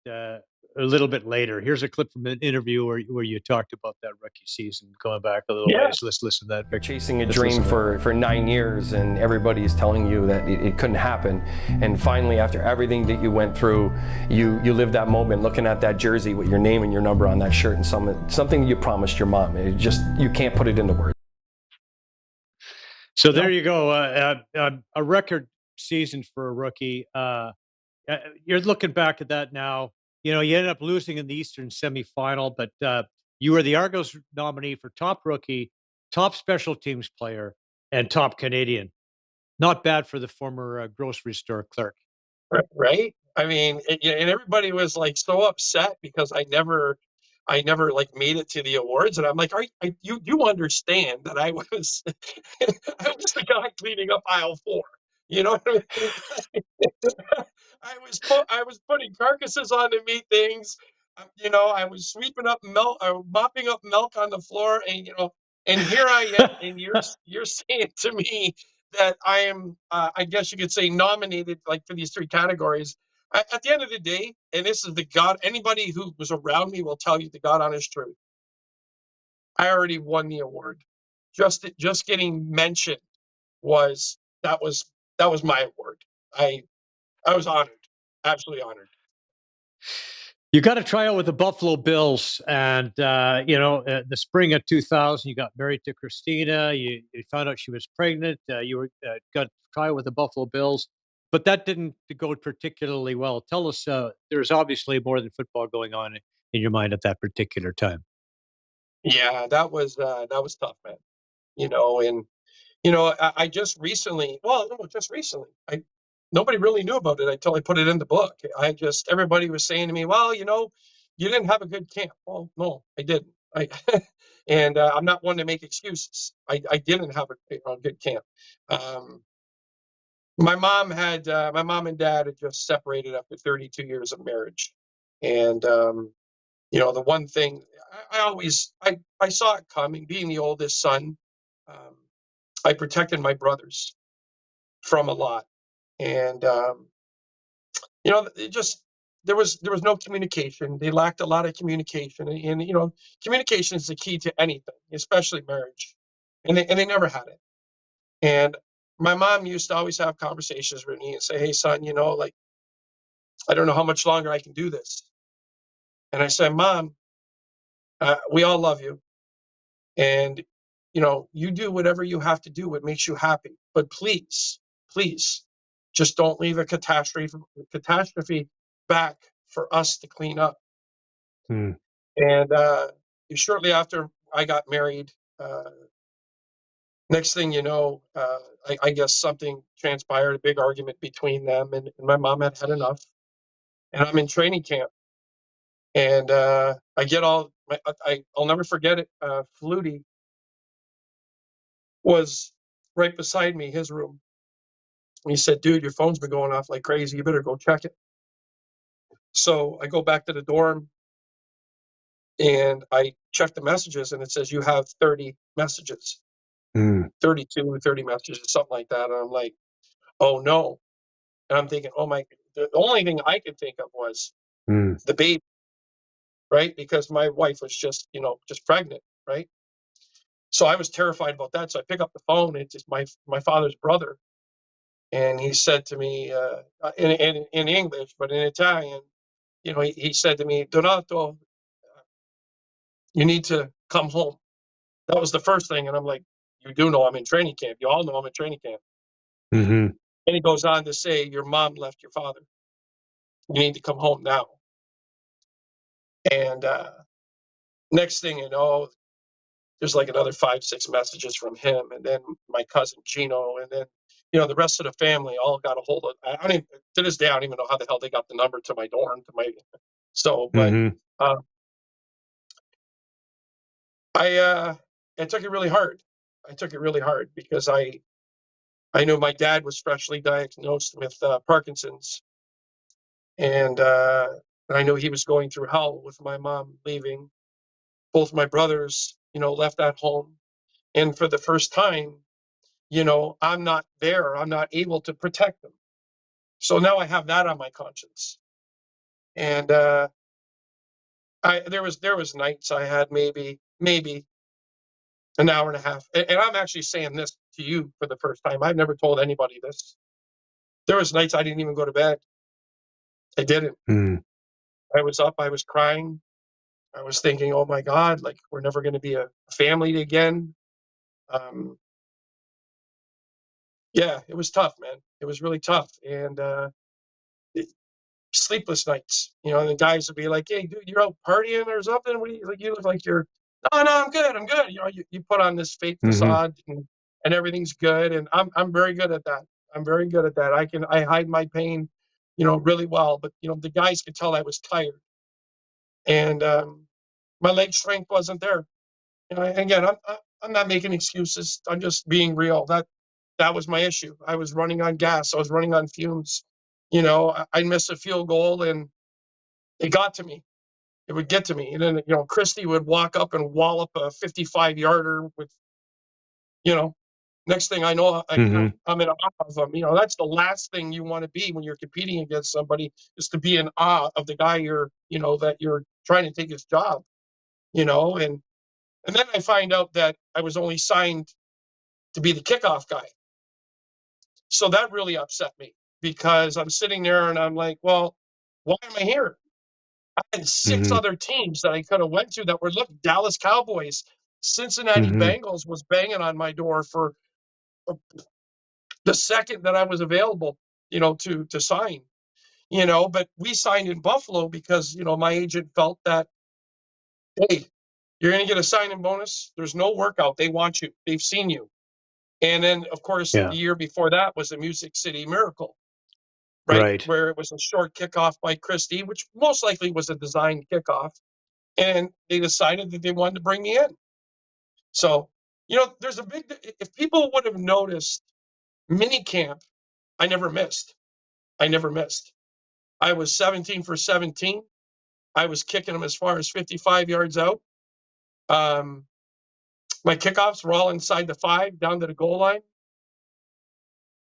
a little bit later. Here's a clip from an interview where you talked about that rookie season, going back a little Yeah. ways. Let's listen to that, Victor. Chasing a Let's dream listen to that. for 9 years, and everybody's telling you that it couldn't happen. And finally, after everything that you went through, you lived that moment looking at that jersey with your name and your number on that shirt, and something you promised your mom. You can't put it into words. So there you go. A record season for a rookie. You're looking back at that now. You ended up losing in the Eastern semifinal, but you were the Argos nominee for top rookie, top special teams player, and top Canadian. Not bad for the former grocery store clerk. Right? I mean, and everybody was like so upset because I never like made it to the awards, and I'm like, you understand that I was I was the guy cleaning up aisle 4. You know what I mean? I was putting carcasses on the meat things. I was sweeping up milk, mopping up milk on the floor, and here I am, and you're saying to me that I am, I guess you could say, nominated like for these 3 categories. At the end of the day, and this is the God, anybody who was around me will tell you the God honest truth. I already won the award. Just getting mentioned was that was my award. I was honored, absolutely honored. You got to try out with the Buffalo Bills, and the spring of 2000, you got married to Christina. You found out she was pregnant. You were got to try out with the Buffalo Bills, but that didn't go particularly well. Tell us, there's obviously more than football going on in your mind at that particular time. Yeah, that was tough, man. And I just recently, well, no, just recently, I nobody really knew about it until I put it in the book. Everybody was saying to me, "Well, you didn't have a good camp." Well, no, I didn't. And I'm not one to make excuses. I didn't have a good camp. Um, my mom and dad had just separated after 32 years of marriage, and the one thing I saw it coming. Being the oldest son, um, I protected my brothers from a lot, and it just there was no communication. They lacked a lot of communication, and communication is the key to anything, especially marriage, and they never had it. And my mom used to always have conversations with me and say, "Hey, son, like, I don't know how much longer I can do this." And I said, "Mom, we all love you, and you do whatever you have to do, what makes you happy, but please, please, just don't leave a catastrophe back for us to clean up." Hmm. And shortly after I got married, uh, next thing you know, I guess something transpired, a big argument between them, and my mom had had enough. And I'm in training camp, and I'll never forget it. Flutie was right beside me, his room. And he said, "Dude, your phone's been going off like crazy. You better go check it." So I go back to the dorm and I check the messages, and it says, "You have 30 messages, Hmm. 32, 30 messages," something like that. And I'm like, "Oh no." And I'm thinking, "Oh my," the only thing I could think of was Hmm. the baby, right? Because my wife was just pregnant, right? So I was terrified about that. So I pick up the phone, and it's just my father's brother. And he said to me, in English, but in Italian, he said to me, "Donato, you need to come home." That was the first thing. And I'm like, "You do know I'm in training camp. You all know I'm in training camp." Hmm. And he goes on to say, "Your mom left your father. You need to come home now." And next thing you know, there's like another 5, 6 messages from him, and then my cousin Gino, and then the rest of the family all got a hold of. I don't even, to this day, I don't even know how the hell they got the number to my dorm. But I took it really hard. I took it really hard because I knew my dad was freshly diagnosed with Parkinson's, and I knew he was going through hell with my mom leaving. Both my brothers, left at home, and for the first time, I'm not there. I'm not able to protect them. So now I have that on my conscience, and there was nights I had maybe an hour and a half, and I'm actually saying this to you for the first time. I've never told anybody this. There was nights I didn't even go to bed. I didn't. I was up. I was crying. I was thinking, oh my God, like we're never going to be a family again. Yeah, it was tough, man. It was really tough. And sleepless nights, and the guys would be like, hey, dude, you're out partying or something? What do you look like you're, no, I'm good. You put on this fake facade and everything's good. And I'm very good at that. I'm very good at that. I hide my pain, really well. But, the guys could tell I was tired. And my leg strength wasn't there. Again, I'm not making excuses. I'm just being real. That was my issue. I was running on gas. I was running on fumes. I missed a field goal and it got to me. It would get to me. And then, Christie would walk up and wallop a 55-yarder with, next thing I know, I'm in awe of them. That's the last thing you want to be when you're competing against somebody, is to be in awe of the guy that you're trying to take his job, and then I find out that I was only signed to be the kickoff guy. So that really upset me, because I'm sitting there and I'm like, well, why am I here? I had 6 other teams that I could have went to that were, look, Dallas Cowboys, Cincinnati Bengals was banging on my door for the second that I was available, to sign, but we signed in Buffalo because, my agent felt that, hey, you're going to get a signing bonus. There's no workout. They want you. They've seen you. And then, of course, the year before that was the Music City Miracle, right? Where it was a short kickoff by Christie, which most likely was a designed kickoff. And they decided that they wanted to bring me in. So, there's if people would have noticed mini camp, I never missed. I was 17 for 17. I was kicking them as far as 55 yards out. My kickoffs were all inside the 5, down to the goal line.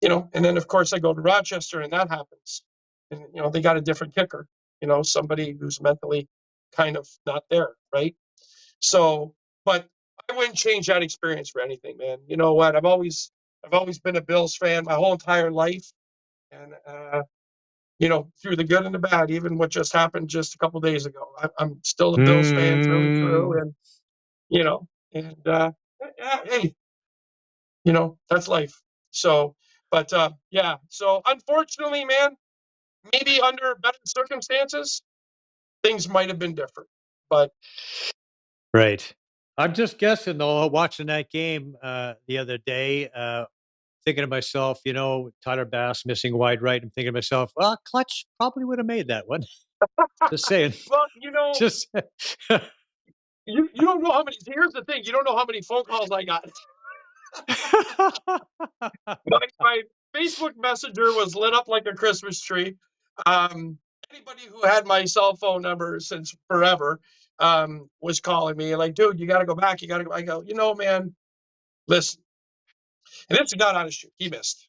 And then, of course, I go to Rochester and that happens. And, they got a different kicker, somebody who's mentally kind of not there, right? So, but I wouldn't change that experience for anything, man. You know what? I've always been a Bills fan my whole entire life. And, through the good and the bad, even what just happened just a couple of days ago, I'm still a Bills fan through and through. And, hey, that's life. So, but yeah. So unfortunately, man, maybe under better circumstances, things might have been different. But right. I'm just guessing though, watching that game the other day, thinking to myself, Tyler Bass missing wide right. I'm thinking to myself, well, Clutch probably would have made that one. Just saying. Well, just you don't know how many. Here's the thing: you don't know how many phone calls I got. My Facebook Messenger was lit up like a Christmas tree. Anybody who had my cell phone number since forever was calling me like, dude, you got to go back. You got to go. I go, man, listen. And it's a God honest truth. He missed.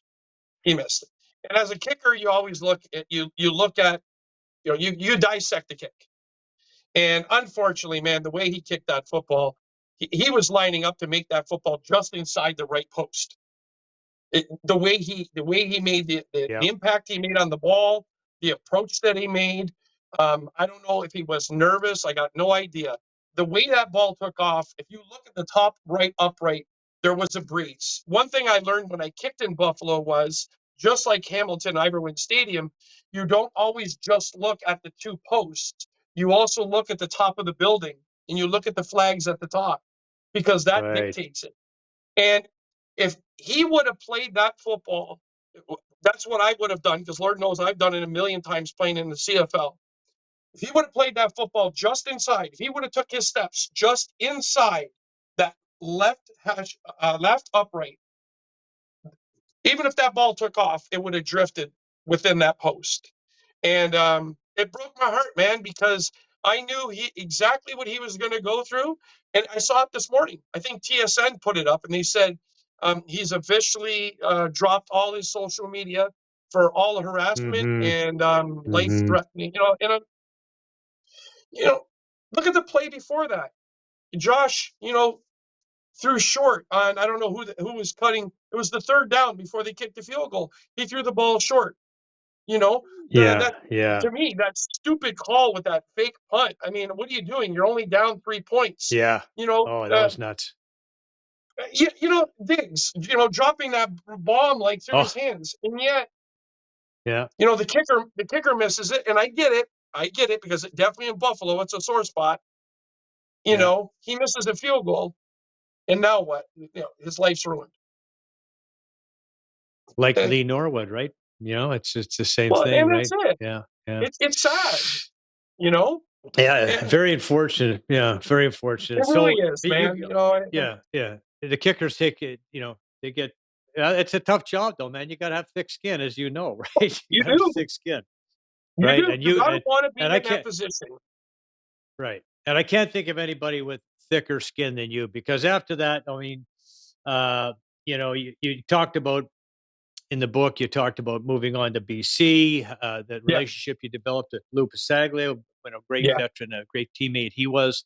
And as a kicker, you always look at you look at, you dissect the kick. And unfortunately, man, the way he kicked that football, he was lining up to make that football just inside the right post. The way he made the impact he made on the ball, the approach that he made. I don't know if he was nervous. I got no idea. The way that ball took off, if you look at the top right upright, there was a breeze. One thing I learned when I kicked in Buffalo was, just like Hamilton Iverwin Stadium, you don't always just look at the 2 posts. You also look at the top of the building and you look at the flags at the top, because that dictates it. And if he would have played that football That's what I would have done, because Lord knows I've done it a million times playing in the CFL. If he would have played that football just inside, if he would have took his steps just inside that left upright, even if that ball took off, it would have drifted within that post. And it broke my heart, man, because I knew exactly what he was going to go through. And I saw it this morning. I think TSN put it up, and they said he's officially dropped all his social media for all the harassment and life threatening. Look at the play before that. Josh, threw short on, I don't know who was cutting. It was the third down before they kicked the field goal. He threw the ball short. To me, that stupid call with that fake punt. I mean, what are you doing? You're only down 3 points. Yeah. Oh, that was nuts. Diggs, dropping that bomb like through his hands, and yet, yeah, the kicker misses it, and I get it because definitely in Buffalo, it's a sore spot. He misses a field goal, and now what? His life's ruined. Like Lee Norwood, right? It's the same thing, right? That's it. Yeah. It's sad. Yeah, very unfortunate. Yeah, very unfortunate. It really is, man. Yeah. The kickers take it. They get. It's a tough job, though, man. You got to have thick skin, as you know, right? You gotta do. have thick skin, you right? Do. And you don't want to be in that position, right? And I can't think of anybody with thicker skin than you, because after that, I mean, you talked about. In the book, you talked about moving on to BC, that relationship you developed with Lou Passaglio, a great veteran, a great teammate he was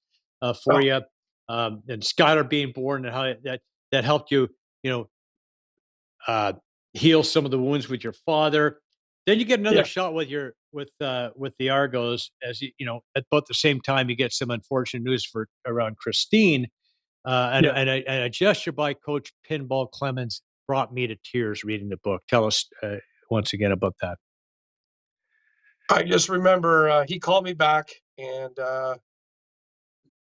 for you, and Skylar being born, and how that helped you, heal some of the wounds with your father. Then you get another shot with the Argos, as at about the same time you get some unfortunate news around Christine, and a gesture by Coach Pinball Clemens brought me to tears reading the book. Tell us once again about that. I just remember he called me back, and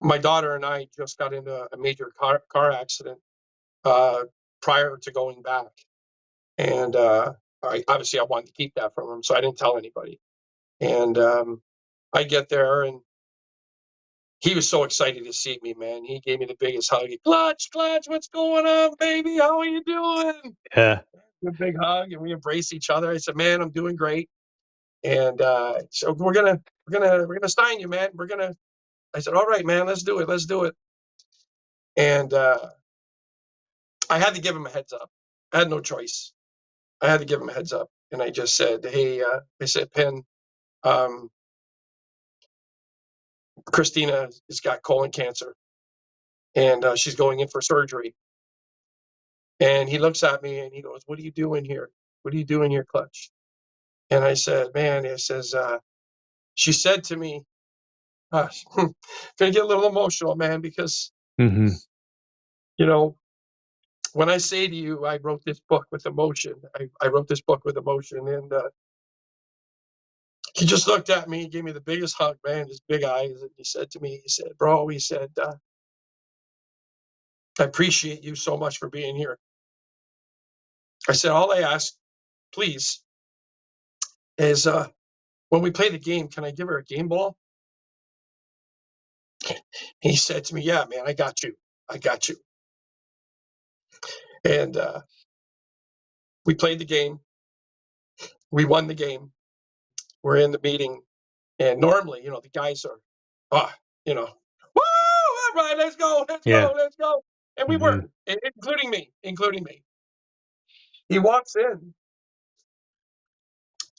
my daughter and I just got into a major car accident prior to going back. And I wanted to keep that from him, so I didn't tell anybody. And I get there, and he was so excited to see me, man. He gave me the biggest hug. Clutch, what's going on, baby? How are you doing? Yeah. A big hug, and we embrace each other. I said, man, I'm doing great. And so we're gonna sign you, man. I said, all right, man, let's do it. And I had to give him a heads up. I had no choice. I had to give him a heads up. And I just said, hey, I said, Penn, Christina has got colon cancer, and she's going in for surgery. And he looks at me and he goes, what are you doing here? What are you doing here, Clutch? And I said, man, she said to me, gonna get a little emotional, man, because, when I say to you, I wrote this book with emotion. I wrote this book with emotion, and he just looked at me, gave me the biggest hug, man, his big eyes, and he said to me, bro, I appreciate you so much for being here. I said, all I ask, please, is when we play the game, can I give her a game ball? He said to me, yeah, man, I got you. And we played the game. We won the game. We're in the meeting. And normally, the guys are, woo, all right, let's go. And we were, including me. He walks in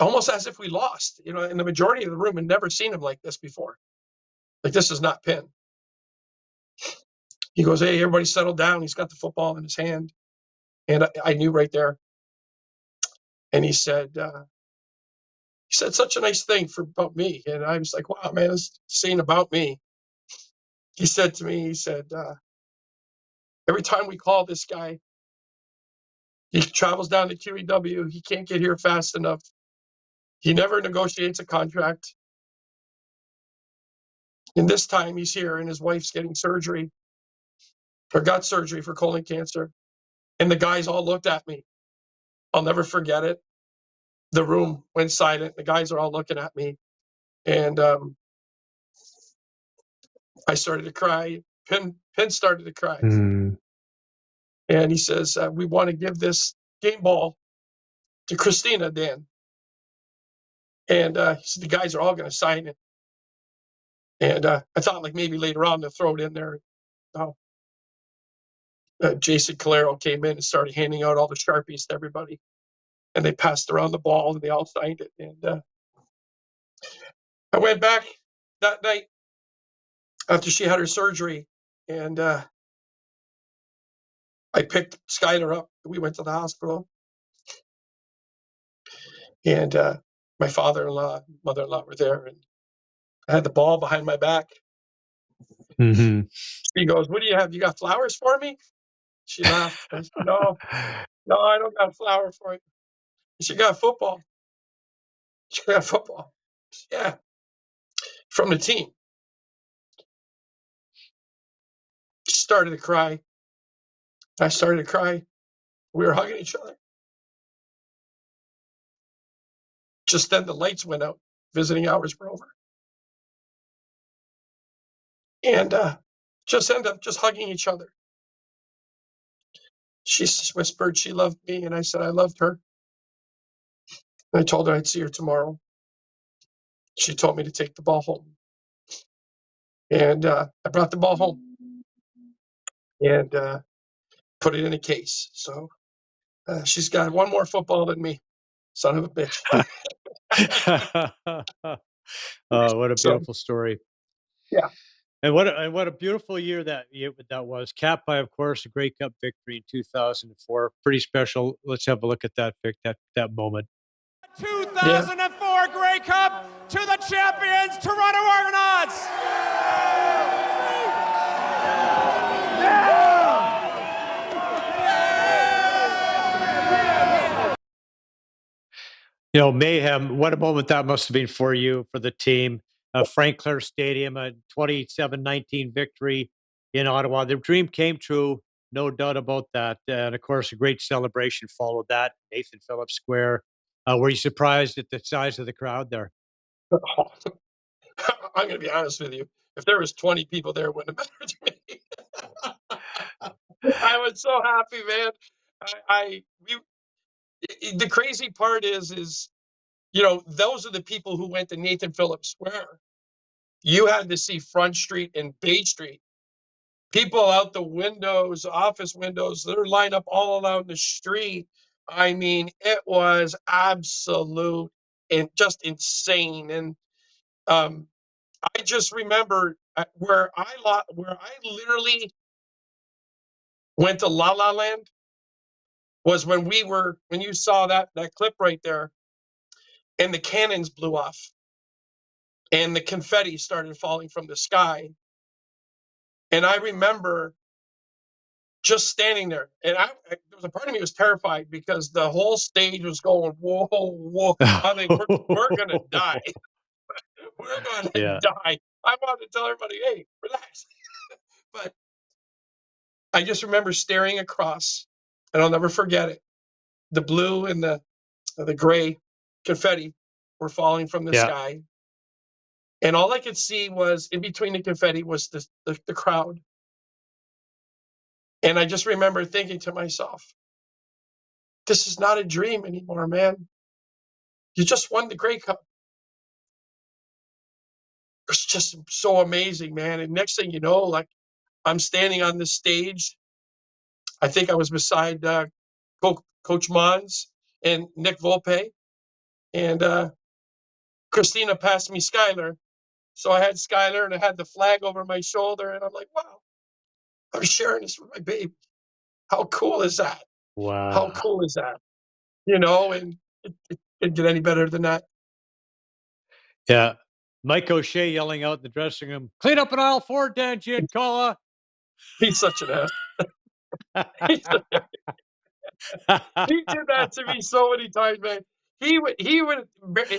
almost as if we lost, and the majority of the room had never seen him like this before. Like, this is not Penn. He goes, hey, everybody settle down. He's got the football in his hand. And I knew right there. And he said such a nice thing about me. And I was like, wow, man, it's saying about me. He said to me, every time we call this guy, he travels down to QEW. He can't get here fast enough. He never negotiates a contract. And this time he's here, and his wife's getting surgery, or got surgery for colon cancer. And the guys all looked at me. I'll never forget it. The room went silent. The guys are all looking at me. And I started to cry. Penn started to cry. Mm. And he says, we want to give this game ball to Christina, Dan. And he said, the guys are all going to sign it. And I thought like maybe later on they'll throw it in there. Jason Calero came in and started handing out all the Sharpies to everybody. And they passed around the ball and they all signed it. And I went back that night after she had her surgery. And I picked Skylar up. We went to the hospital. And my father-in-law, mother-in-law were there. And I had the ball behind my back. Mm-hmm. She goes, what do you have? You got flowers for me? She laughed. I said, no, I don't got a flower for you. She got football. She got football. Yeah. From the team. She started to cry. I started to cry. We were hugging each other. Just then the lights went out. Visiting hours were over. And just ended up just hugging each other. She whispered she loved me, and I said I loved her. And I told her I'd see her tomorrow. She told me to take the ball home. And I brought the ball home and put it in a case. So she's got one more football than me. Son of a bitch. Oh, what a So, beautiful story. yeah. And what a beautiful year that was, capped by, of course, a Grey Cup victory in 2004. Pretty special. Let's have a look at that that moment. 2004 Grey Cup to the champions, Toronto Argonauts. You know, mayhem. What a moment that must have been for you, for the team. Frank Clair Stadium, a 27-19 victory in Ottawa. The dream came true, no doubt about that. And of course, a great celebration followed that. Nathan Phillips Square. Were you surprised at the size of the crowd there? I'm going to be honest with you. If there was 20 people there, it wouldn't have mattered to me. I was so happy, man. The crazy part is, you know, those are the people who went to Nathan Phillips Square. You had to see Front Street and Bay Street. People out the windows, office windows, they're lined up all around the street. I mean, it was absolute and just insane. And I just remember where I literally went to La La Land was when you saw that clip right there, and the cannons blew off, and the confetti started falling from the sky. And I remember just standing there, and there was a part of me was terrified because the whole stage was going, whoa, whoa. I think we're gonna die. We're gonna die. I wanted to tell everybody, hey, relax. But I just remember staring across, and I'll never forget it. The blue and the gray confetti were falling from the sky. And all I could see was, in between the confetti, was the crowd. And I just remember thinking to myself, this is not a dream anymore, man. You just won the Grey Cup. It's just so amazing, man. And next thing you know, like, I'm standing on this stage. I think I was beside Coach Mons and Nick Volpe. And Christina passed me Skylar. So I had Skylar and I had the flag over my shoulder. And I'm like, wow, I'm sharing this with my baby. How cool is that? Wow. How cool is that? You know, and it didn't get any better than that. Yeah. Mike O'Shea yelling out in the dressing room, clean up in aisle 4, Dan Giancola. He's such an ass. He did that to me so many times, man. He would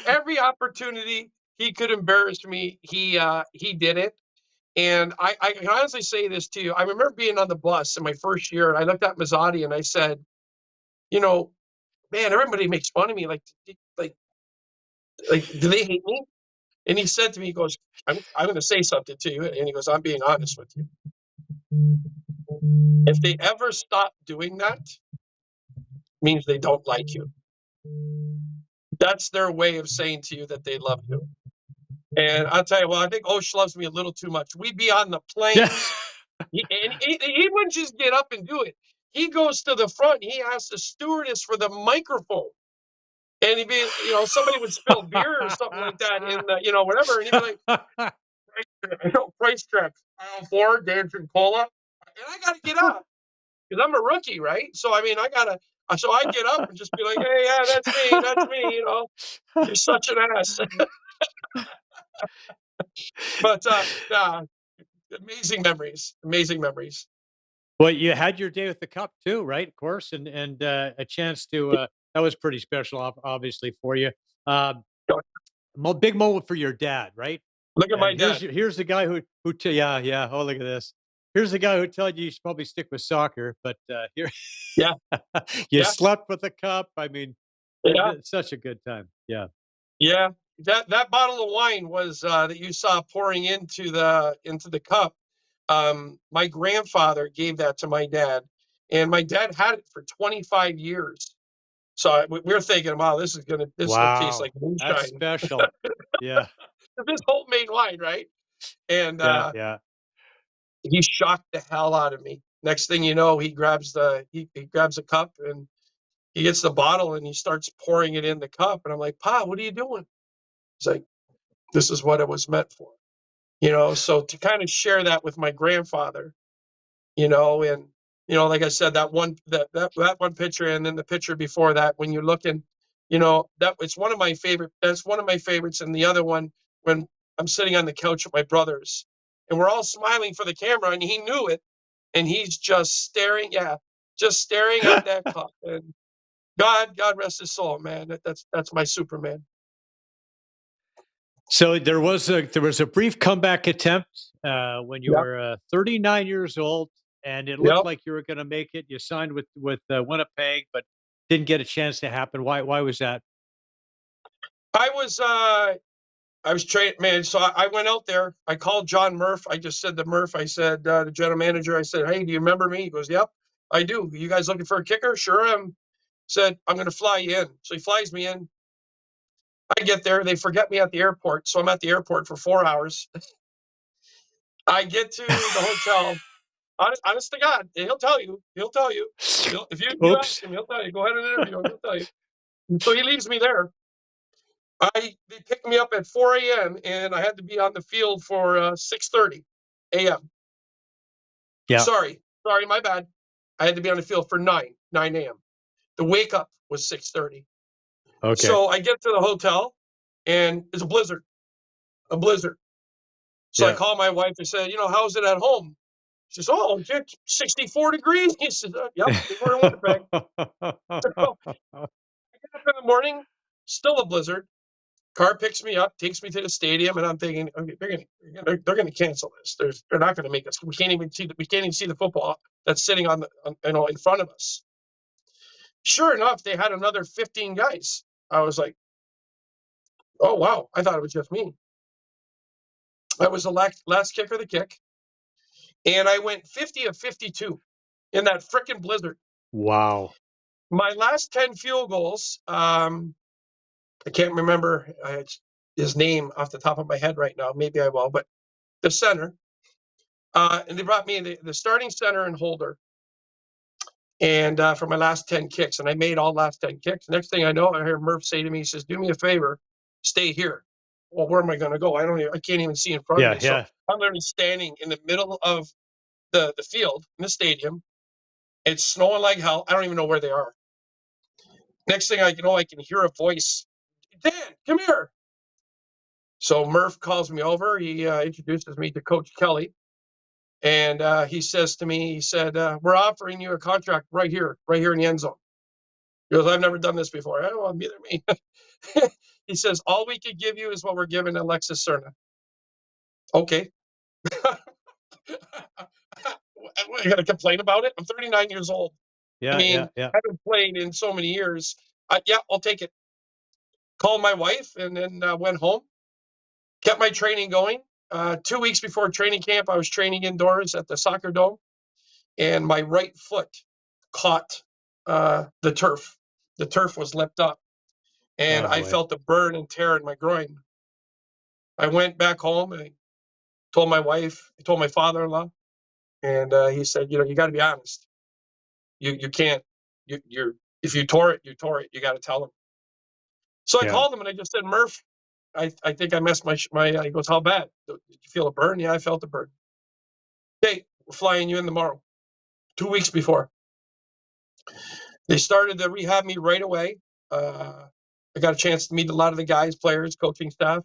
every opportunity he could embarrass me, he did it. And I can honestly say this to you. I remember being on the bus in my first year, and I looked at Mazzotti and I said, you know, man, everybody makes fun of me. Like, do they hate me? And he said to me, he goes, I'm going to say something to you. And he goes, I'm being honest with you. If they ever stop doing that, means they don't like you. That's their way of saying to you that they love you. And I'll tell you, well, I think Osh loves me a little too much. We'd be on the planes. He wouldn't just get up and do it. He goes to the front. He asks the stewardess for the microphone. And he'd be, somebody would spill beer or something like that in the, whatever. And he'd be like, price check, aisle 4, Dan Giancola. And I got to get up because I'm a rookie, right? So, I mean, so I get up and just be like, hey, yeah, that's me, You're such an ass. But, amazing memories. Well, you had your day with the cup too, right? Of course, and a chance to that was pretty special, obviously for you. Big moment for your dad, right? Look at my dad. Here's the guy who yeah. Oh, look at this. Here's the guy who told you should probably stick with soccer, but here, Yeah, you yeah, slept with the cup. I mean, yeah, it's such a good time. Yeah. yeah. That bottle of wine was that you saw pouring into the cup. My grandfather gave that to my dad, and my dad had it for 25 years. So we're thinking, wow, this is gonna taste like moonshine. That's special. Yeah. This homemade wine, right? And Yeah. he shocked the hell out of me. Next thing you know, he grabs he grabs a cup and he gets the bottle and he starts pouring it in the cup. And I'm like, Pa, what are you doing? He's like, this is what it was meant for. So to kind of share that with my grandfather, and like I said, that one picture and then the picture before that, when you're looking, it's one of my favorite. That's one of my favorites. And the other one, when I'm sitting on the couch with my brothers and we're all smiling for the camera and he knew it and he's just staring at that cup. And God rest his soul, man. That's my Superman. So there was a brief comeback attempt when you Yep. were 39 years old, and it looked like you were going to make it. You signed with Winnipeg, but didn't get a chance to happen. Why was that? I was trained, man. So I went out there. I called John Murph. I just said to Murph, I said, the general manager, I said, hey, do you remember me? He goes, yep, I do. You guys looking for a kicker? Sure am. Said, I'm going to fly you in. So he flies me in. I get there. They forget me at the airport. So I'm at the airport for 4 hours. I get to the hotel. Honest to God, he'll tell you. If you ask him, he'll tell you. Go ahead and interview him. He'll tell you. And so he leaves me there. They picked me up at 4 a.m. and I had to be on the field for 6:30 a.m. Yeah. Sorry, my bad. I had to be on the field for 9 a.m. The wake up was 6:30. Okay. So I get to the hotel and it's a blizzard. So I call my wife and said, how's it at home? She says, oh, it's 64 degrees. He says, yep, we're in Winnipeg. So I get up in the morning, still a blizzard. Car picks me up, takes me to the stadium, and I'm thinking, okay, they're going to cancel this. They're not going to make us. We can't even see the football that's sitting in front of us. Sure enough, they had another 15 guys. I was like, oh wow, I thought it was just me. I was the last kicker of the kick, and I went 50 of 52 in that frickin' blizzard. Wow. My last 10 field goals. I can't remember his name off the top of my head right now. Maybe I will, but the center. And they brought me the starting center and holder. And for my last 10 kicks, and I made all last 10 kicks. Next thing I know, I hear Murph say to me, he says, do me a favor, stay here. Well, where am I going to go? I can't even see in front of me. So I'm literally standing in the middle of the field in the stadium. It's snowing like hell. I don't even know where they are. Next thing I know, I can hear a voice. Dan, come here. So Murph calls me over. He introduces me to Coach Kelly. And he says to me, he said, we're offering you a contract right here in the end zone. He goes, I've never done this before. I don't want neither me. He says, all we could give you is what we're giving Alexis Cerna. Okay. Are you going to complain about it? I'm 39 years old. Yeah, I haven't played in so many years. Yeah, I'll take it. Called my wife and then went home. Kept my training going. 2 weeks before training camp, I was training indoors at the soccer dome, and my right foot caught the turf. The turf was lipped up, and I felt a burn and tear in my groin. I went back home and I told my wife, I told my father-in-law, and he said, you got to be honest. You can't. If you tore it, you tore it. You got to tell him. So I called him and I just said, Murph, I think I messed my. He goes, how bad? Did you feel a burn? Yeah, I felt a burn. Okay, we're flying you in tomorrow. 2 weeks before. They started to rehab me right away. I got a chance to meet a lot of the guys, players, coaching staff.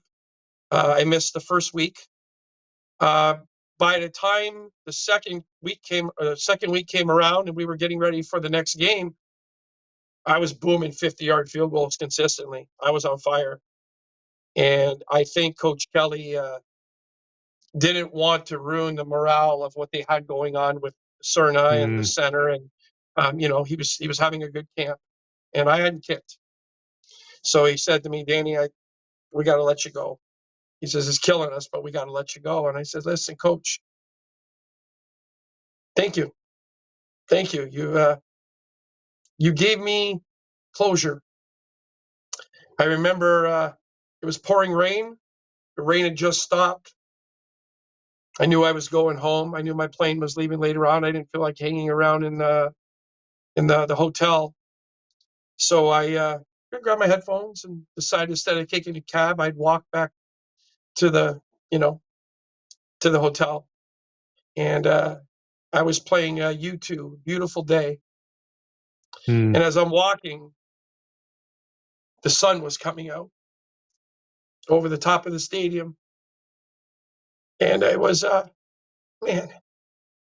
I missed the first week. By the time the second week came around and we were getting ready for the next game, I was booming 50-yard field goals consistently. I was on fire. And I think Coach Kelly didn't want to ruin the morale of what they had going on with Cerna and the center. And, he was having a good camp. And I hadn't kicked. So he said to me, Danny, we got to let you go. He says, it's killing us, but we got to let you go. And I said, listen, Coach, thank you. Thank you. You gave me closure. I remember it was pouring rain. The rain had just stopped. I knew I was going home. I knew my plane was leaving later on. I didn't feel like hanging around in the hotel. So I grabbed my headphones and decided instead of taking a cab, I'd walk back to the hotel. And I was playing U2, Beautiful Day. And as I'm walking, the sun was coming out over the top of the stadium. And it was, it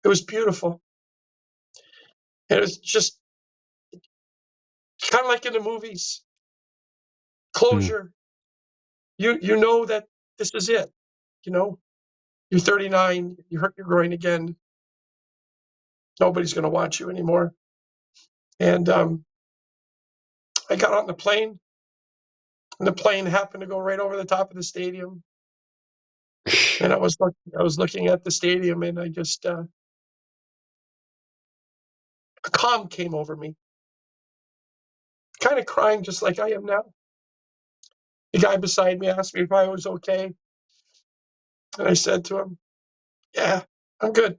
was beautiful. It was just kind of like in the movies. Closure. You know that this is it. You're 39, you hurt your groin again. Nobody's going to watch you anymore. And I got on the plane, and the plane happened to go right over the top of the stadium. And I was looking at the stadium, and I just a calm came over me, kind of crying just like I am now. The guy beside me asked me if I was okay, and I said to him, "Yeah, I'm good."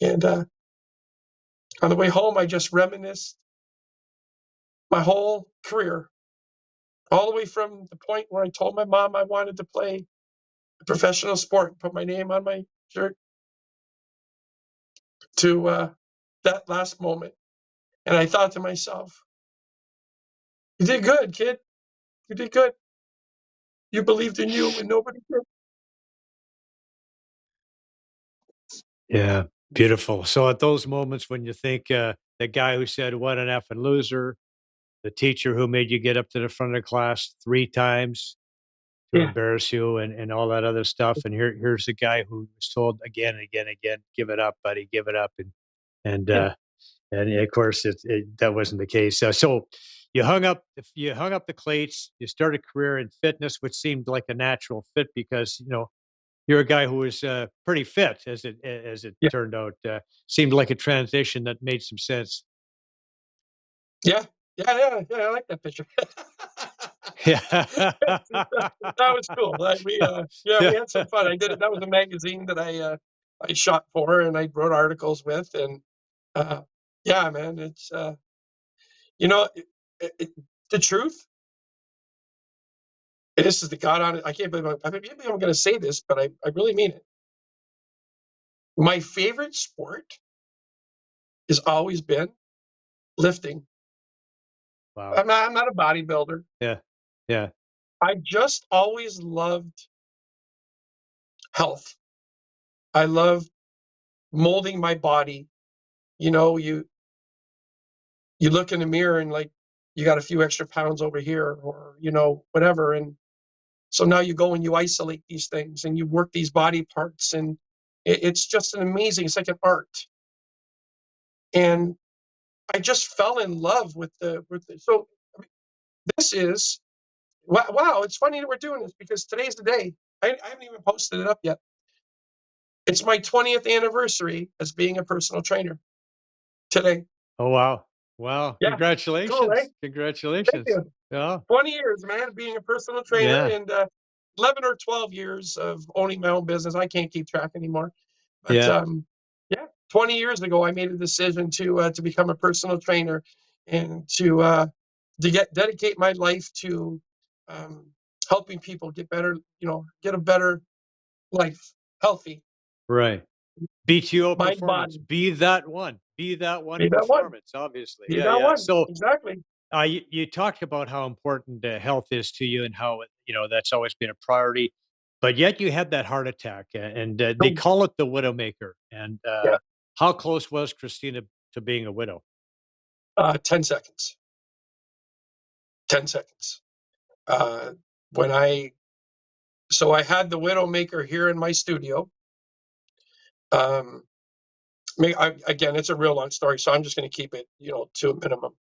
And on the way home, I just reminisced my whole career, all the way from the point where I told my mom I wanted to play a professional sport, put my name on my shirt, to that last moment. And I thought to myself, you did good, kid. You did good. You believed in you when nobody did. Yeah, beautiful. So at those moments when you think the guy who said, what an effing loser, the teacher who made you get up to the front of the class 3 times to Yeah. embarrass you and all that other stuff. And here's the guy who was told again and again and again, give it up, buddy, give it up. And of course that wasn't the case. So you hung up the cleats, you started a career in fitness, which seemed like a natural fit because, you're a guy who was pretty fit as it Yeah. turned out. Seemed like a transition that made some sense. Yeah. I like that picture. Yeah. That was cool. We had some fun. I did it. That was a magazine that I shot for and I wrote articles with. And yeah, man, it's the truth. And this is the God honest. I can't believe I'm going to say this, but I really mean it. My favorite sport has always been lifting. Wow. I'm not a bodybuilder. Yeah. I just always loved health. I love molding my body. You look in the mirror and like you got a few extra pounds over here or whatever, and so now you go and you isolate these things and you work these body parts, and it's just it's like an art. And I just fell in love with the so this is wow, it's funny that we're doing this because today's the day. I haven't even posted it up yet. It's my 20th anniversary as being a personal trainer today. Oh, wow. Wow. Yeah, cool, right? Congratulations. Thank Congratulations. you. Yeah. 20 years, man, being a personal trainer, Yeah. and 11 or 12 years of owning my own business. I can't keep track anymore. But Yeah. yeah, 20 years ago, I made a decision to become a personal trainer and to dedicate my life to um, helping people get better, get a better life, healthy, Right. BTO mind, performance. body. Be that one. Be that one Be that one. performance, obviously. Be Yeah. that Yeah. one. So Exactly. you talked about how important health is to you and how, that's always been a priority. But yet you had that heart attack, and they Boom. call it the widowmaker. And Yeah. how close was Christina to being a widow? 10 seconds. 10 seconds. When I had the widowmaker here in my studio. Again, it's a real long story, so I'm just going to keep it, to a minimum.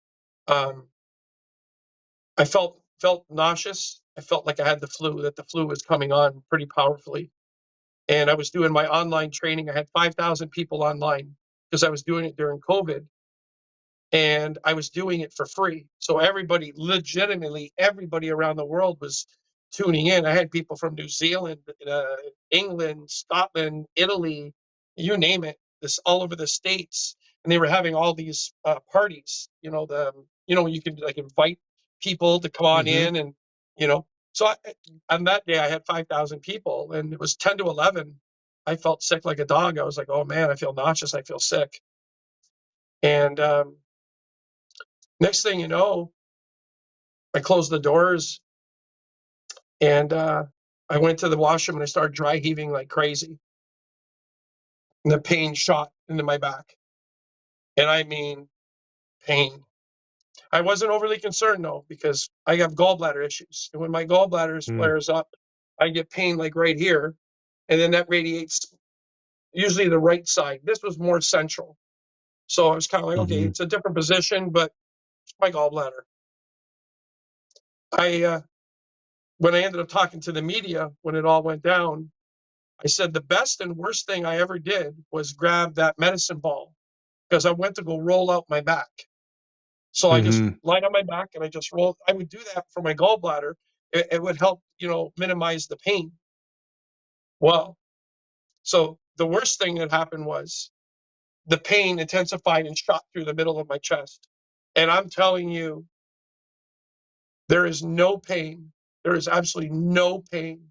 I felt nauseous. I felt like I had the flu, that the flu was coming on pretty powerfully. And I was doing my online training. I had 5,000 people online because I was doing it during COVID. And I was doing it for free. So legitimately everybody around the world was tuning in. I had people from New Zealand, England, Scotland, Italy, you name it, all over the States. And they were having all these parties, you can like invite people to come on Mm-hmm. in and, so on that day I had 5,000 people and it was 10 to 11. I felt sick like a dog. I was like, oh man, I feel nauseous. I feel sick. And, next thing you know, I closed the doors and I went to the washroom and I started dry heaving like crazy. And the pain shot into my back. And I mean, pain. I wasn't overly concerned though, because I have gallbladder issues. And when my gallbladder Mm. flares up, I get pain like right here. And then that radiates usually the right side. This was more central. So I was kind of like, okay, Mm-hmm. it's a different position, but it's my gallbladder. When I ended up talking to the media, when it all went down, I said the best and worst thing I ever did was grab that medicine ball because I went to go roll out my back. So I just Mm-hmm. lied on my back and I just rolled. I would do that for my gallbladder. It would help, minimize the pain. Well, so the worst thing that happened was the pain intensified and shot through the middle of my chest. And I'm telling you, there is no pain. There is absolutely no pain.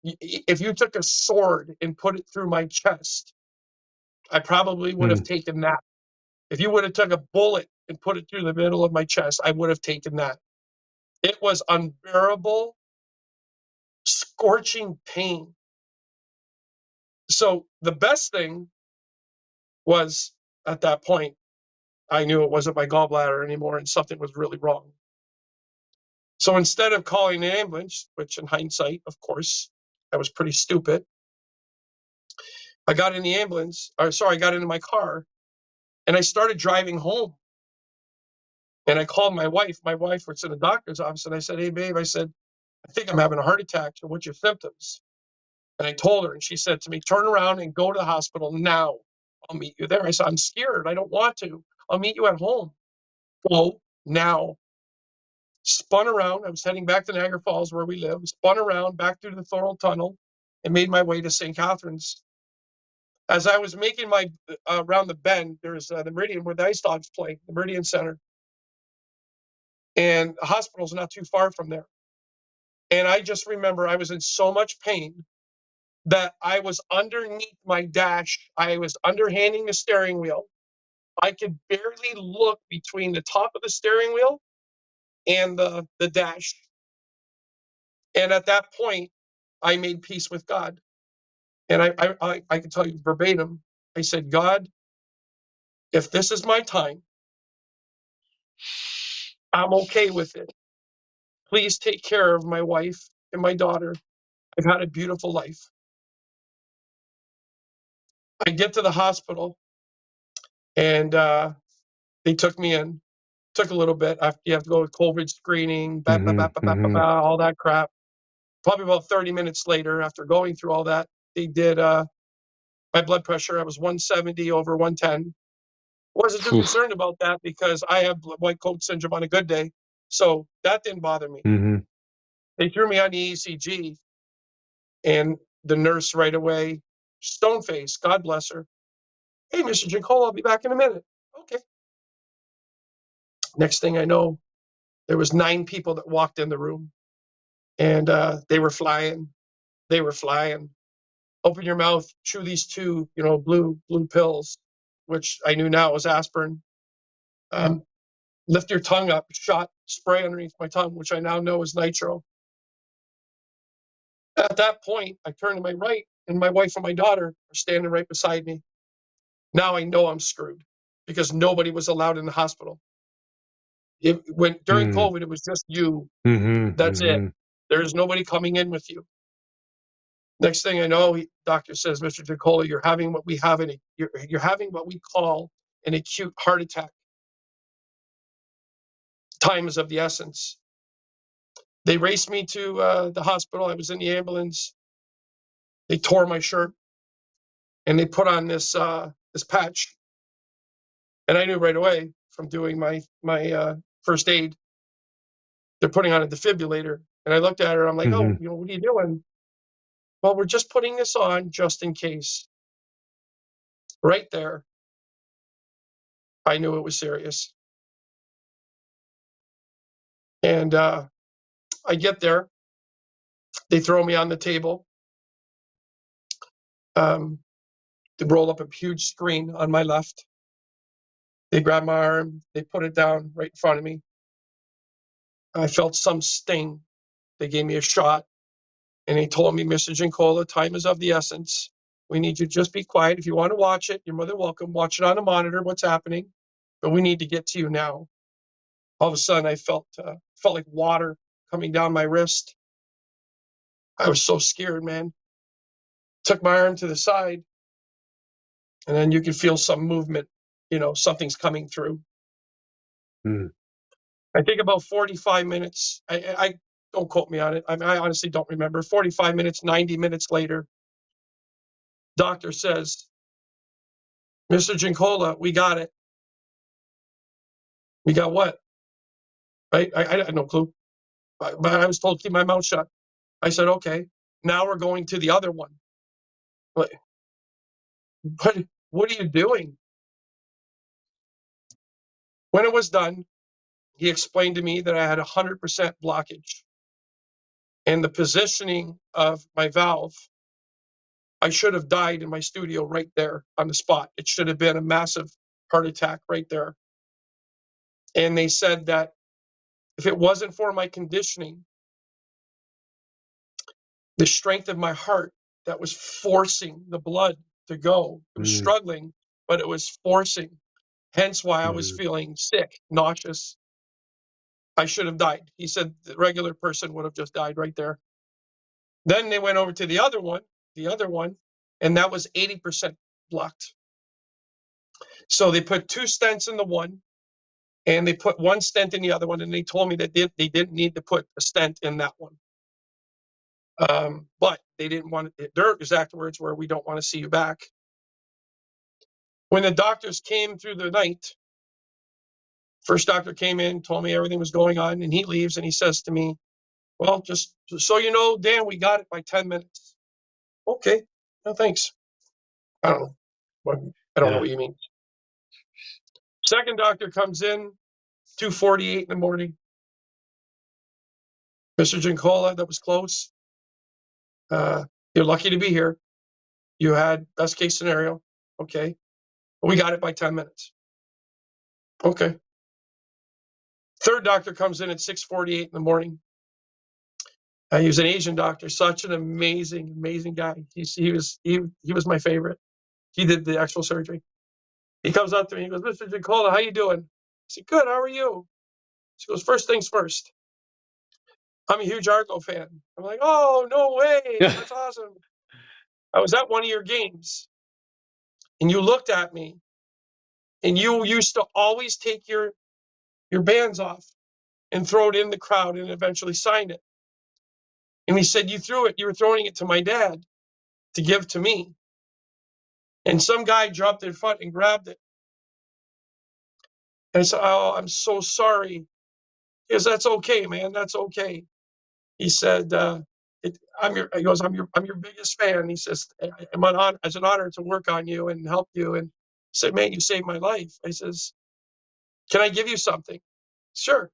If you took a sword and put it through my chest, I probably would have Mm. taken that. If you would have took a bullet and put it through the middle of my chest, I would have taken that. It was unbearable, scorching pain. So the best thing was at that point, I knew it wasn't my gallbladder anymore and something was really wrong. So instead of calling an ambulance, which in hindsight, of course, I was pretty stupid, I got in the ambulance, I got into my car and I started driving home. And I called my wife. My wife was in the doctor's office and I said, hey, babe, I said, I think I'm having a heart attack. So what's your symptoms? And I told her, and she said to me, turn around and go to the hospital now. I'll meet you there. I said, I'm scared. I don't want to. I'll meet you at home. Go now. Spun around. I was heading back to Niagara Falls where we live. Spun around back through the Thorold Tunnel and made my way to St. Catharines. As I was making my around the bend, there's the Meridian where the Ice Dogs play, the Meridian Center. And the hospital's not too far from there. And I just remember I was in so much pain that I was underneath my dash. I was underhanding the steering wheel. I could barely look between the top of the steering wheel and the dash. And at that point, I made peace with God. And I can tell you verbatim, I said, God, if this is my time, I'm okay with it. Please take care of my wife and my daughter. I've had a beautiful life. I get to the hospital and They took me in. Took a little bit. After you have to go with COVID screening, all that crap. Probably about 30 minutes later, after going through all that, they did my blood pressure. I was 170 over 110. Wasn't too concerned about that because I have white coat syndrome on a good day. So that didn't bother me. They threw me on the ECG, and the nurse right away, stone face, God bless her. Hey, Mr. Giancola, I'll be back in a minute. Okay. Next thing I know, there was 9 people that walked in the room, and they were flying. They were flying. Open your mouth, chew these 2, blue pills, which I knew now was aspirin. Lift your tongue up, shot spray underneath my tongue, which I now know is nitro. At that point, I turned to my right, and my wife and my daughter are standing right beside me. Now I know I'm screwed because nobody was allowed in the hospital. During COVID, it was just you. That's it. There's nobody coming in with you. Next thing I know, doctor says, Mr. Giancola, you're having what we call an acute heart attack. Time is of the essence. They raced me to the hospital. I was in the ambulance. They tore my shirt, and they put on this patch. And I knew right away from doing my first aid, they're putting on a defibrillator. And I looked at her. I'm like, oh, what are you doing? Well, we're just putting this on just in case. Right there, I knew it was serious. And I get there. They throw me on the table. They roll up a huge screen on my left. They grab my arm. They put it down right in front of me. I felt some sting. They gave me a shot. And they told me, Mr. Giancola, time is of the essence. We need you to just be quiet. If you want to watch it, you're more than welcome. Watch it on a monitor, what's happening. But we need to get to you now. All of a sudden, I felt like water coming down my wrist. I was so scared, man. Took my arm to the side, and then you could feel some movement. Something's coming through. I think about 45 minutes. I don't quote me on it. I honestly don't remember. 45 minutes, 90 minutes later, doctor says, Mr. Giancola, we got it. We got what? Right? I had no clue. But I was told to keep my mouth shut. I said, okay, now we're going to the other one. What are you doing? When it was done, he explained to me that I had 100% blockage. And the positioning of my valve, I should have died in my studio right there on the spot. It should have been a massive heart attack right there. And they said that if it wasn't for my conditioning, the strength of my heart that was forcing the blood to go, it was struggling, but it was forcing. Hence why I was feeling sick, nauseous. I should have died. He said the regular person would have just died right there. Then they went over to the other one, and that was 80% blocked. So they put 2 stents in the one, and they put 1 stent in the other one, and they told me that they didn't need to put a stent in that one. But they didn't want it. Their exact words were, we don't want to see you back. When the doctors came through the night, first doctor came in, told me everything was going on, and he leaves, and he says to me, well, just so you know, Dan, we got it by 10 minutes. Okay, no thanks. I don't know. I don't know what you mean. Second doctor comes in, 2:48 in the morning. Mr. Giancola, that was close. You're lucky to be here. You had best case scenario. Okay. We got it by 10 minutes. Okay. Third doctor comes in at 6:48 in the morning. He was an Asian doctor, such an amazing, amazing guy. He was my favorite. He did the actual surgery. He comes up to me, he goes, Mr. Giancola, how you doing? I said, good, how are you? He goes, first things first. I'm a huge Argos fan. I'm like, oh, no way. That's awesome. I was at one of your games, and you looked at me, And you used to always take your bands off and throw it in the crowd and eventually sign it. And he said, you were throwing it to my dad to give to me. And some guy dropped in front and grabbed it. And I said, oh, I'm so sorry. He goes, that's okay, man. That's okay. He said, he goes, I'm your biggest fan. He says, it's an honor to work on you and help you. And I said, man, you saved my life. I says, can I give you something? Sure.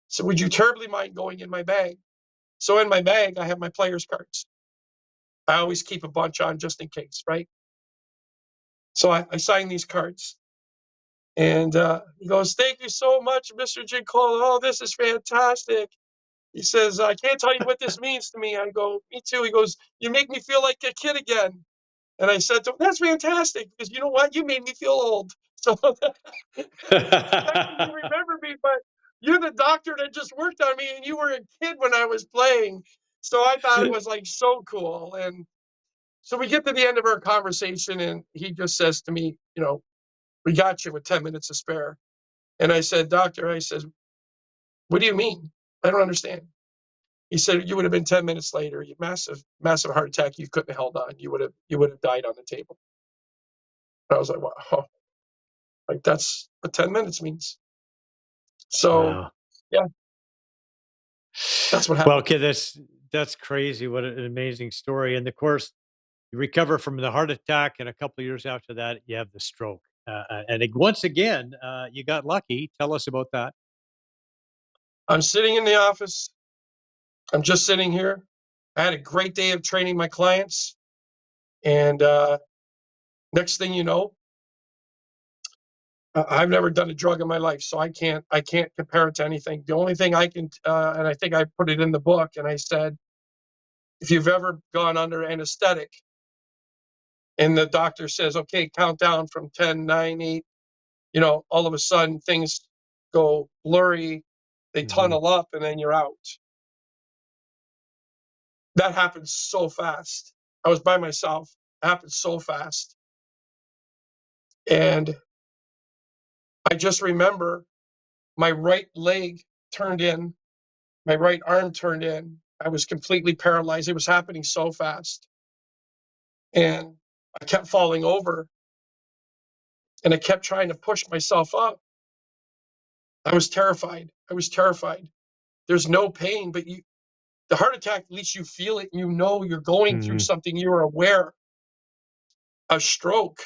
So would you terribly mind going in my bag? So in my bag, I have my players' cards. I always keep a bunch on just in case, right? So I sign these cards. And he goes, thank you so much, Mr. Giancola. Oh, this is fantastic. He says, I can't tell you what this means to me. I go, me too. He goes, you make me feel like a kid again. And I said to him, that's fantastic, because you know what? You made me feel old. So you remember me, but you're the doctor that just worked on me, and you were a kid when I was playing. So I thought it was like so cool. And so we get to the end of our conversation, and he just says to me, we got you with 10 minutes to spare. And I said, doctor, I said, what do you mean? I don't understand. He said, you would have been 10 minutes later, massive heart attack. You couldn't have held on. You would have died on the table. And I was like, wow, like that's what 10 minutes means. So, Wow. yeah, that's what happened. Well, okay, that's crazy. What an amazing story. And of course, you recover from the heart attack, and a couple of years after that, you have the stroke. Once again, you got lucky. Tell us about that. I'm sitting in the office. I'm just sitting here. I had a great day of training my clients. And next thing you know, I've never done a drug in my life, so I can't compare it to anything. The only thing I can, and I think I put it in the book, and I said, if you've ever gone under anesthetic and the doctor says, okay, count down from 10, 9, 8, all of a sudden things go blurry, they tunnel up, and then you're out. That happened so fast. I was by myself. It happened so fast. And I just remember my right leg turned in, my right arm turned in. I was completely paralyzed. It was happening so fast. And I kept falling over, and I kept trying to push myself up. I was terrified. There's no pain, but the heart attack, at least you feel it, and you're going through something, you're aware. A stroke,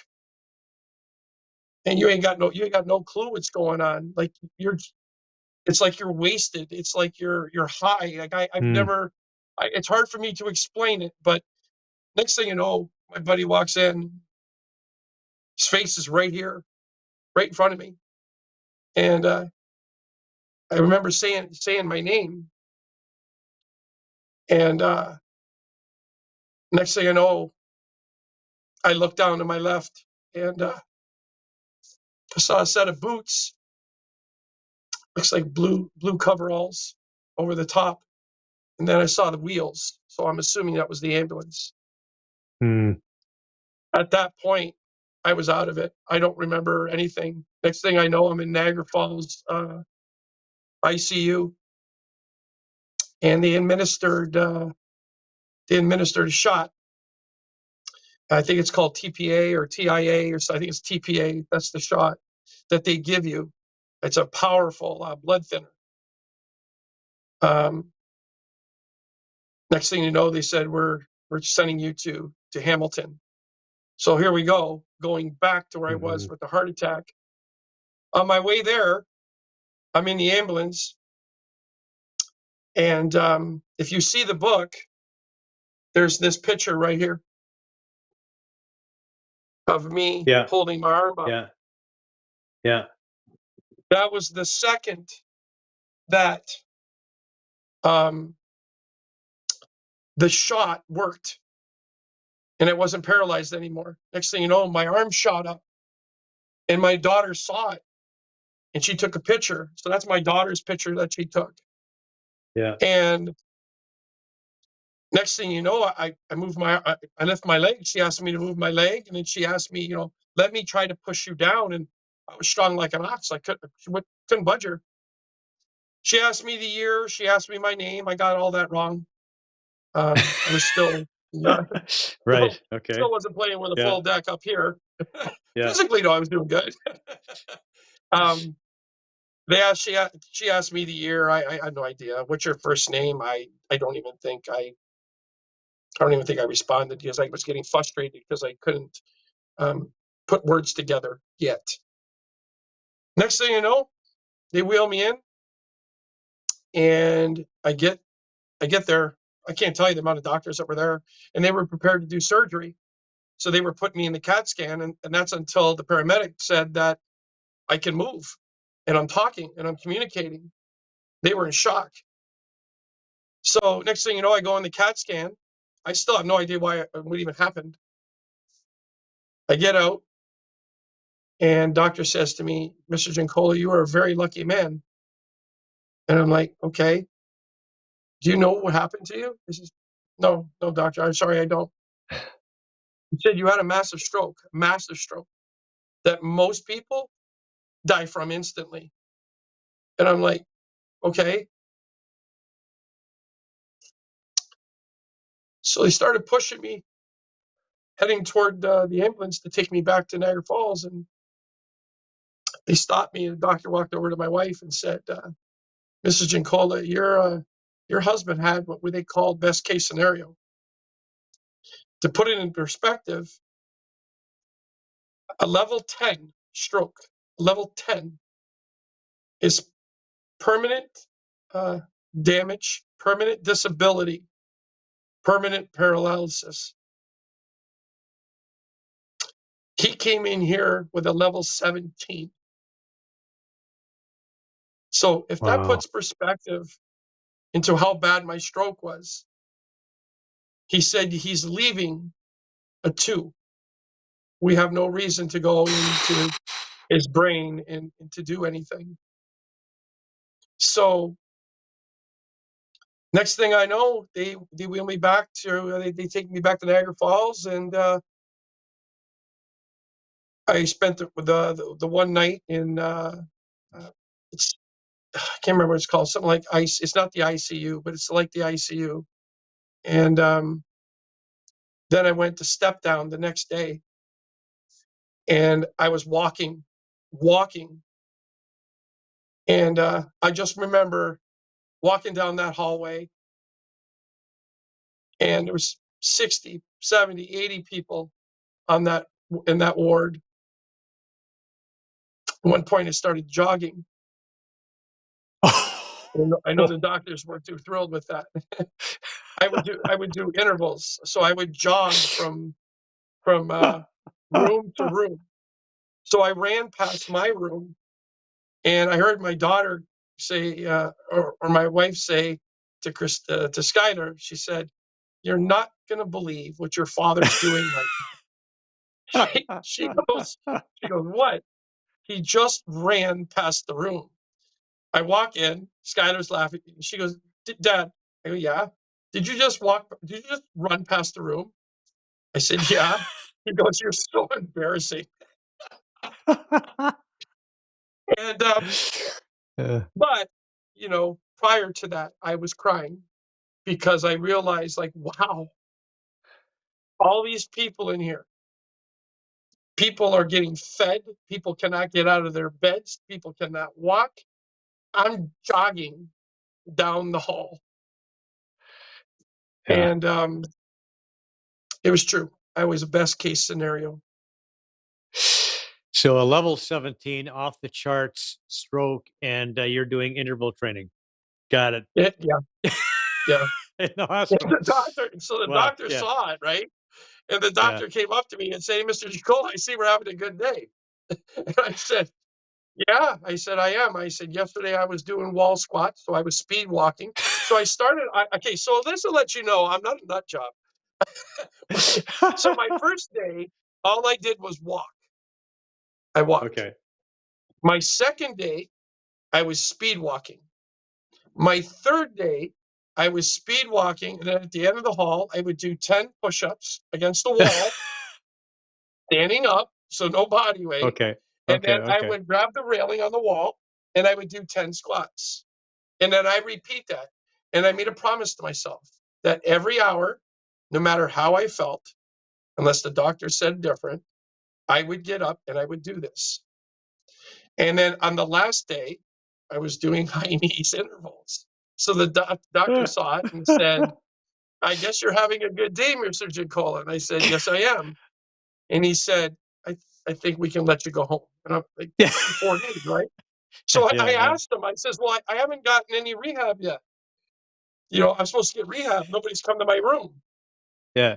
and you ain't got no clue what's going on. Like it's like you're wasted. It's like you're high. Like I've never. It's hard for me to explain it, but next thing you know, my buddy walks in. His face is right here, right in front of me, and I remember saying my name, and next thing I know, I looked down to my left, and I saw a set of boots. Looks like blue coveralls over the top. And then I saw the wheels. So I'm assuming that was the ambulance. At that point, I was out of it. I don't remember anything. Next thing I know, I'm in Niagara Falls ICU. And they administered a shot. I think it's called TPA or TIA, or so I think it's TPA. That's the shot that they give you. It's a powerful blood thinner. Next thing you know, they said, we're sending you to Hamilton. So here we go, going back to where I was with the heart attack. On my way there, I'm in the ambulance. And if you see the book, there's this picture right here of me holding my arm up. Yeah. That was the second that the shot worked. And it wasn't paralyzed anymore. Next thing you know, my arm shot up, and my daughter saw it, and she took a picture. So that's my daughter's picture that she took. Yeah. And next thing you know, I lift my leg. She asked me to move my leg, and then she asked me, let me try to push you down. And I was strong like an ox. I couldn't budge her. She asked me the year. She asked me my name. I got all that wrong. I was still not, Right. Okay. still wasn't playing with a Yeah. full deck up here. Yeah. Physically, though, I was doing good. She asked me the year. I had no idea. What's your first name? I don't even think I responded because I was getting frustrated because I couldn't put words together yet. Next thing you know, they wheel me in, and I get there. I can't tell you the amount of doctors that were there, and they were prepared to do surgery. So they were putting me in the CAT scan, and that's until the paramedic said that I can move, and I'm talking, and I'm communicating. They were in shock. So next thing you know, I go in the CAT scan. I still have no idea what even happened. I get out, and doctor says to me, "Mr. Giancola, you are a very lucky man." And I'm like, "Okay. Do you know what happened to you?" He says, No, doctor. I'm sorry, I don't. He said, "You had a massive stroke that most people die from instantly." And I'm like, "Okay." So they started pushing me, heading toward the ambulance to take me back to Niagara Falls. And they stopped me, and the doctor walked over to my wife and said, "Mrs. Giancola, your husband had what they call best case scenario." To put it in perspective, a level 10 stroke, level 10 is permanent damage, permanent disability, permanent paralysis. He came in here with a level 17. So if that puts perspective into how bad my stroke was, he said he's leaving a 2. We have no reason to go into his brain and to do anything. So next thing I know, they wheel me back to, they take me back to Niagara Falls, and I spent the one night in, it's, I can't remember what it's called, something like ICE. It's not the ICU, but it's like the ICU. And then I went to step down the next day, and I was walking, and I just remember walking down that hallway, and there was 60, 70, 80 people in that ward. At one point, I started jogging. I know the doctors weren't too thrilled with that. I would do intervals, so I would jog from room to room. So I ran past my room, and I heard my daughter say, or my wife say to Skylar, she said, "You're not going to believe what your father's doing right now." She goes, "What?" "He just ran past the room." I walk in, Skylar's laughing. She goes, "Dad." I go, "Yeah." Did you just run past the room?" I said, "Yeah." He goes, "You're so embarrassing." And but prior to that, I was crying because I realized, like, wow, all these people in here, people are getting fed, people cannot get out of their beds, people cannot walk. I'm jogging down the hall. Yeah. And it was true. I was a best case scenario. So a level 17 off the charts stroke, and you're doing interval training. Got it. Yeah. Yeah. In the The hospital. doctor Yeah. saw it, right? And the doctor came up to me and said, "Hey, Mr. Giancola, I see we're having a good day." And I said, "Yeah." I said, "I am." I said, "Yesterday I was doing wall squats, so I was speed walking." So I started, okay, so this will let you know I'm not a nut job. So my first day, all I did was walk. I walked. Okay. My second day, I was speed walking. My third day, I was speed walking, and then at the end of the hall, I would do 10 push-ups against the wall, standing up, so no body weight. Okay. And Okay. then I would grab the railing on the wall and I would do 10 squats. And then I repeat that. And I made a promise to myself that every hour, no matter how I felt, unless the doctor said different, I would get up and I would do this. And then on the last day, I was doing high knees intervals. So the doctor saw it and said, I guess you're having a good day, Mr. Giancola. And I said, yes, I am. And he said, I think we can let you go home. And I'm like, Yeah. 4 days, right? So I Yeah. asked him, I says, well, I haven't gotten any rehab yet. You know, I'm supposed to get rehab. Nobody's come to my room. Yeah.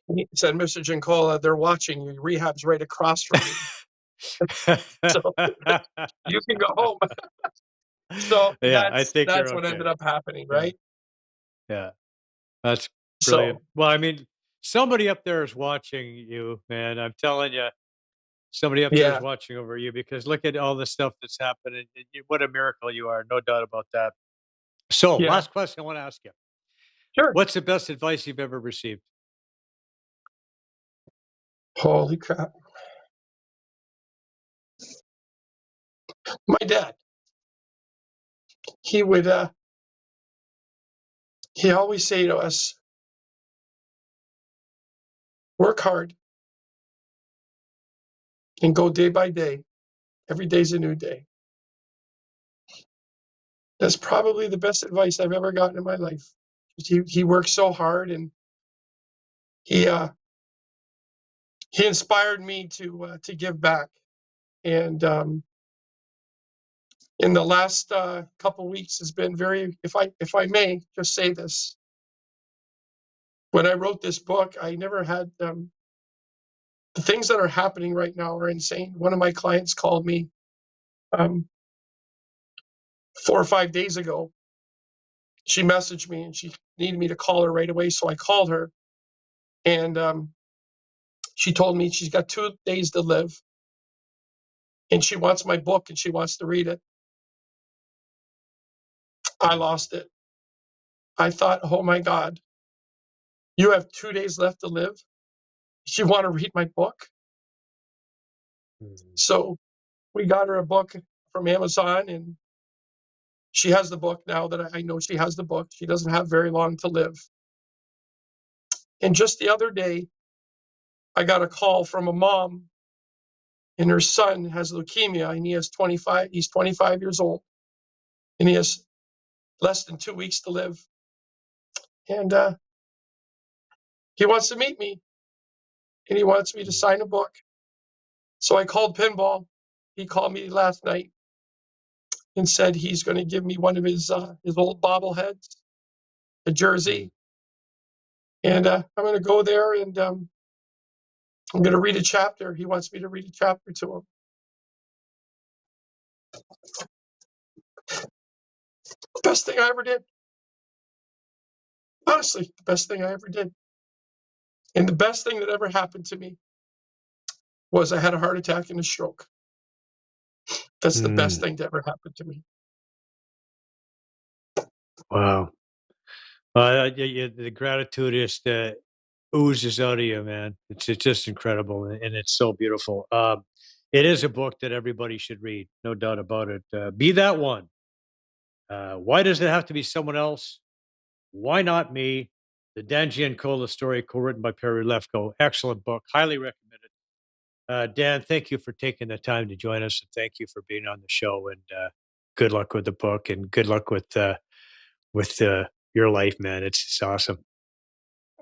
And he said, Mr. Giancola, they're watching you. Rehab's right across from you. So you can go home. So Yeah, I think that's you're what okay. ended up happening, Yeah. right? Yeah. That's brilliant. So Well, I mean, somebody up there is watching you, man. I'm telling you, somebody up there is yeah, watching over you because look at all the stuff that's happening. What a miracle you are. No doubt about that. So, yeah, last question I want to ask you. sure. What's the best advice you've ever received? Holy crap. My dad, he would he always say to us, work hard and go day by day. Every day's a new day. That's probably the best advice I've ever gotten in my life. He works so hard, and he inspired me to give back. And in the last couple weeks has been very, if I may just say this, when I wrote this book, I never had the things that are happening right now are insane. One of my clients called me 4 or 5 days ago. She messaged me and she needed me to call her right away, so I called her, and she told me she's got 2 days to live, and she wants my book and she wants to read it. I lost it. I thought, oh my God, you have 2 days left to live. You want to read my book? So we got her a book from Amazon, and she has the book now that I know she has the book. She doesn't have very long to live. And just the other day, I got a call from a mom, and her son has leukemia, and he's 25 years old, and he has less than 2 weeks to live. And he wants to meet me, and he wants me to sign a book. So I called Pinball. He called me last night and said he's going to give me one of his old bobbleheads, a jersey, and I'm going to go there and I'm going to read a chapter. He wants me to read a chapter to him. Best thing I ever did. Honestly, the best thing I ever did. And the best thing that ever happened to me was I had a heart attack and a stroke. That's the best thing to ever happen to me. Wow. The gratitude is oozes out of you, man. It's just incredible, and it's so beautiful. It is a book that everybody should read, no doubt about it. Be that one. Why does it have to be someone else? Why not me? The Dan Giancola story, co-written by Perry Lefko. Excellent book. Highly recommended. Dan, thank you for taking the time to join us, and thank you for being on the show. And good luck with the book, and good luck with your life, man. It's awesome.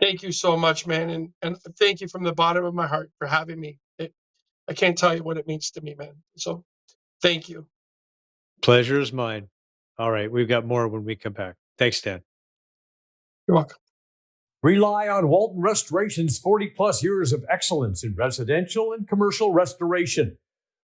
Thank you so much, man. And thank you from the bottom of my heart for having me. I can't tell you what it means to me, man. So thank you. Pleasure is mine. All right, we've got more when we come back. Thanks, Dan. You're welcome. Rely on Walton Restoration's 40-plus years of excellence in residential and commercial restoration.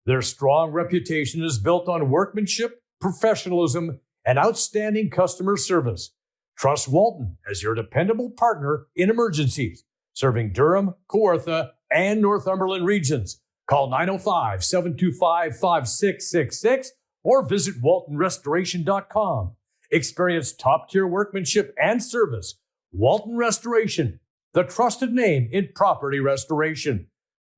Their strong reputation is built on workmanship, professionalism, and outstanding customer service. Trust Walton as your dependable partner in emergencies, serving Durham, Kawartha, and Northumberland regions. Call 905-725-5666 or visit waltonrestoration.com. Experience top-tier workmanship and service. Walton Restoration, the trusted name in property restoration.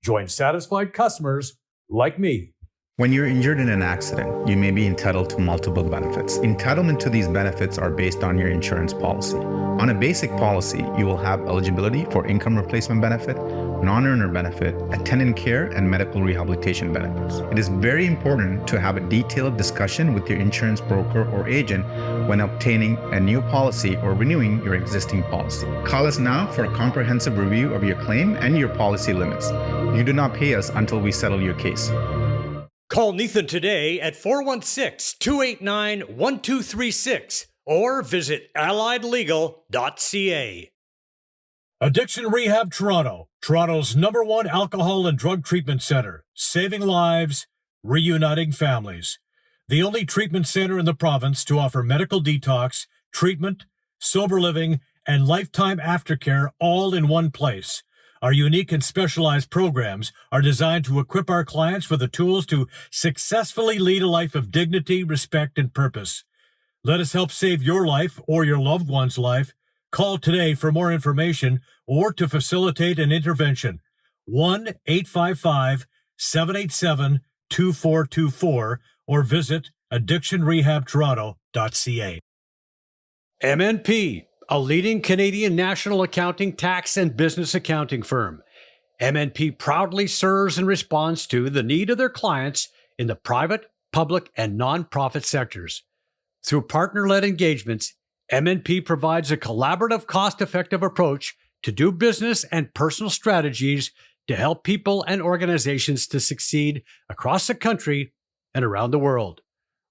Join satisfied customers like me. When you're injured in an accident, you may be entitled to multiple benefits. Entitlement to these benefits are based on your insurance policy. On a basic policy, you will have eligibility for income replacement benefit, non-earner benefit, attendant care, and medical rehabilitation benefits. It is very important to have a detailed discussion with your insurance broker or agent when obtaining a new policy or renewing your existing policy. Call us now for a comprehensive review of your claim and your policy limits. You do not pay us until we settle your case. Call Nathan today at 416-289-1236 or visit alliedlegal.ca. Addiction Rehab Toronto, Toronto's #1 alcohol and drug treatment center, saving lives, reuniting families. The only treatment center in the province to offer medical detox, treatment, sober living, and lifetime aftercare all in one place. Our unique and specialized programs are designed to equip our clients with the tools to successfully lead a life of dignity, respect, and purpose. Let us help save your life or your loved one's life. Call today for more information or to facilitate an intervention. 1-855-787-2424 or visit addictionrehabtoronto.ca. MNP, a leading Canadian national accounting, tax, and business accounting firm. MNP proudly serves and responds to the need of their clients in the private, public, and nonprofit sectors. Through partner-led engagements, MNP provides a collaborative, cost-effective approach to do business and personal strategies to help people and organizations to succeed across the country and around the world.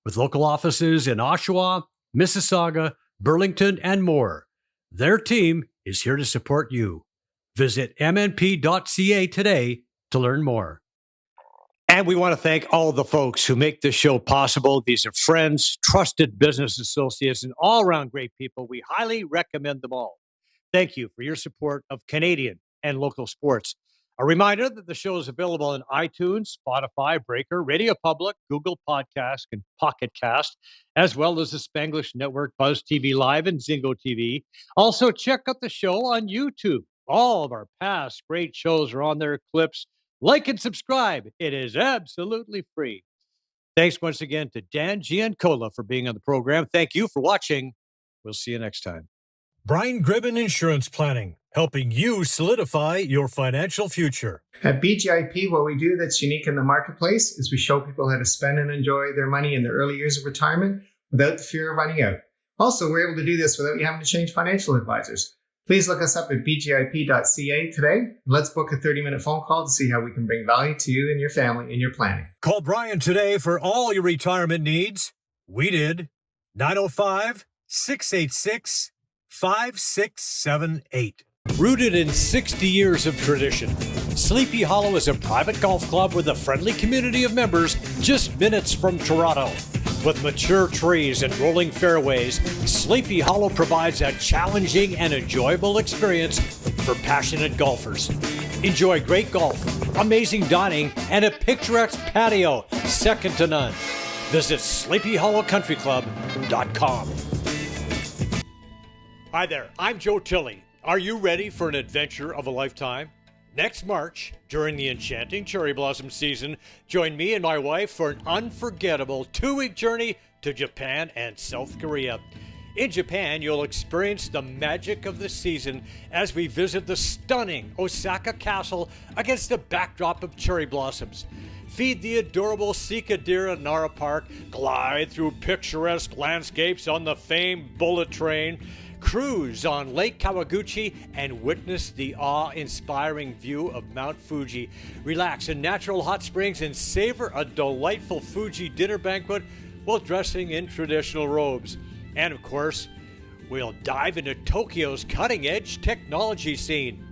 With local offices in Oshawa, Mississauga, Burlington, and more, their team is here to support you. Visit mnp.ca today to learn more. And we want to thank all the folks who make this show possible. These are friends, trusted business associates, and all-around great people. We highly recommend them all. Thank you for your support of Canadian and local sports. A reminder that the show is available on iTunes, Spotify, Breaker, Radio Public, Google Podcast, and Pocket Cast, as well as the Spanglish Network, Buzz TV Live, and Zingo TV. Also, check out the show on YouTube. All of our past great shows are on their clips. Like and subscribe. It is absolutely free. Thanks once again to Dan Giancola for being on the program. Thank you for watching. We'll see you next time. Brian Gribben Insurance Planning, helping you solidify your financial future. At BGIP, what we do that's unique in the marketplace is we show people how to spend and enjoy their money in the early years of retirement without the fear of running out. Also, we're able to do this without you having to change financial advisors. Please look us up at bgip.ca today. Let's book a 30-minute phone call to see how we can bring value to you and your family in your planning. Call Brian today for all your retirement needs. We did. 905-686-5678. Rooted in 60 years of tradition, Sleepy Hollow is a private golf club with a friendly community of members just minutes from Toronto. With mature trees and rolling fairways, Sleepy Hollow provides a challenging and enjoyable experience for passionate golfers. Enjoy great golf, amazing dining, and a picturesque patio second to none. Visit SleepyHollowCountryClub.com. Hi there, I'm Joe Tilley. Are you ready for an adventure of a lifetime? Next March, during the enchanting cherry blossom season, join me and my wife for an unforgettable 2-week journey to Japan and South Korea. In Japan, you'll experience the magic of the season as we visit the stunning Osaka Castle against the backdrop of cherry blossoms. Feed the adorable Sika deer at Nara Park, glide through picturesque landscapes on the famed bullet train, cruise on Lake Kawaguchi, and witness the awe-inspiring view of Mount Fuji. Relax in natural hot springs and savor a delightful Fuji dinner banquet while dressing in traditional robes. And of course, we'll dive into Tokyo's cutting-edge technology scene.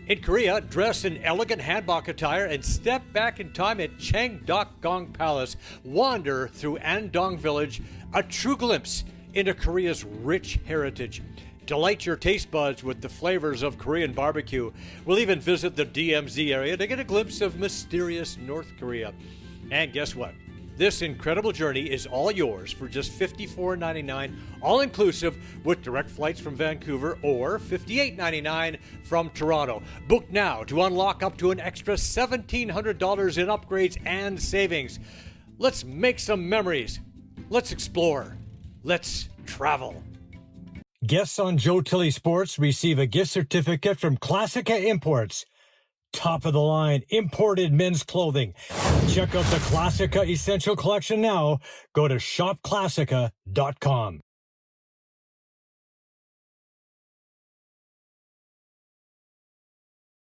In Korea, dress in elegant hanbok attire and step back in time at Cheongdokgung Palace. Wander through Andong Village, a true glimpse into Korea's rich heritage. Delight your taste buds with the flavors of Korean barbecue. We'll even visit the DMZ area to get a glimpse of mysterious North Korea. And guess what? This incredible journey is all yours for just $54.99, all-inclusive, with direct flights from Vancouver, or $58.99 from Toronto. Book now to unlock up to an extra $1,700 in upgrades and savings. Let's make some memories. Let's explore. Let's travel. Guests on Joe Tilley Sports receive a gift certificate from Classica Imports. Top of the line imported men's clothing. Check out the Classica Essential Collection now. Go to shopclassica.com.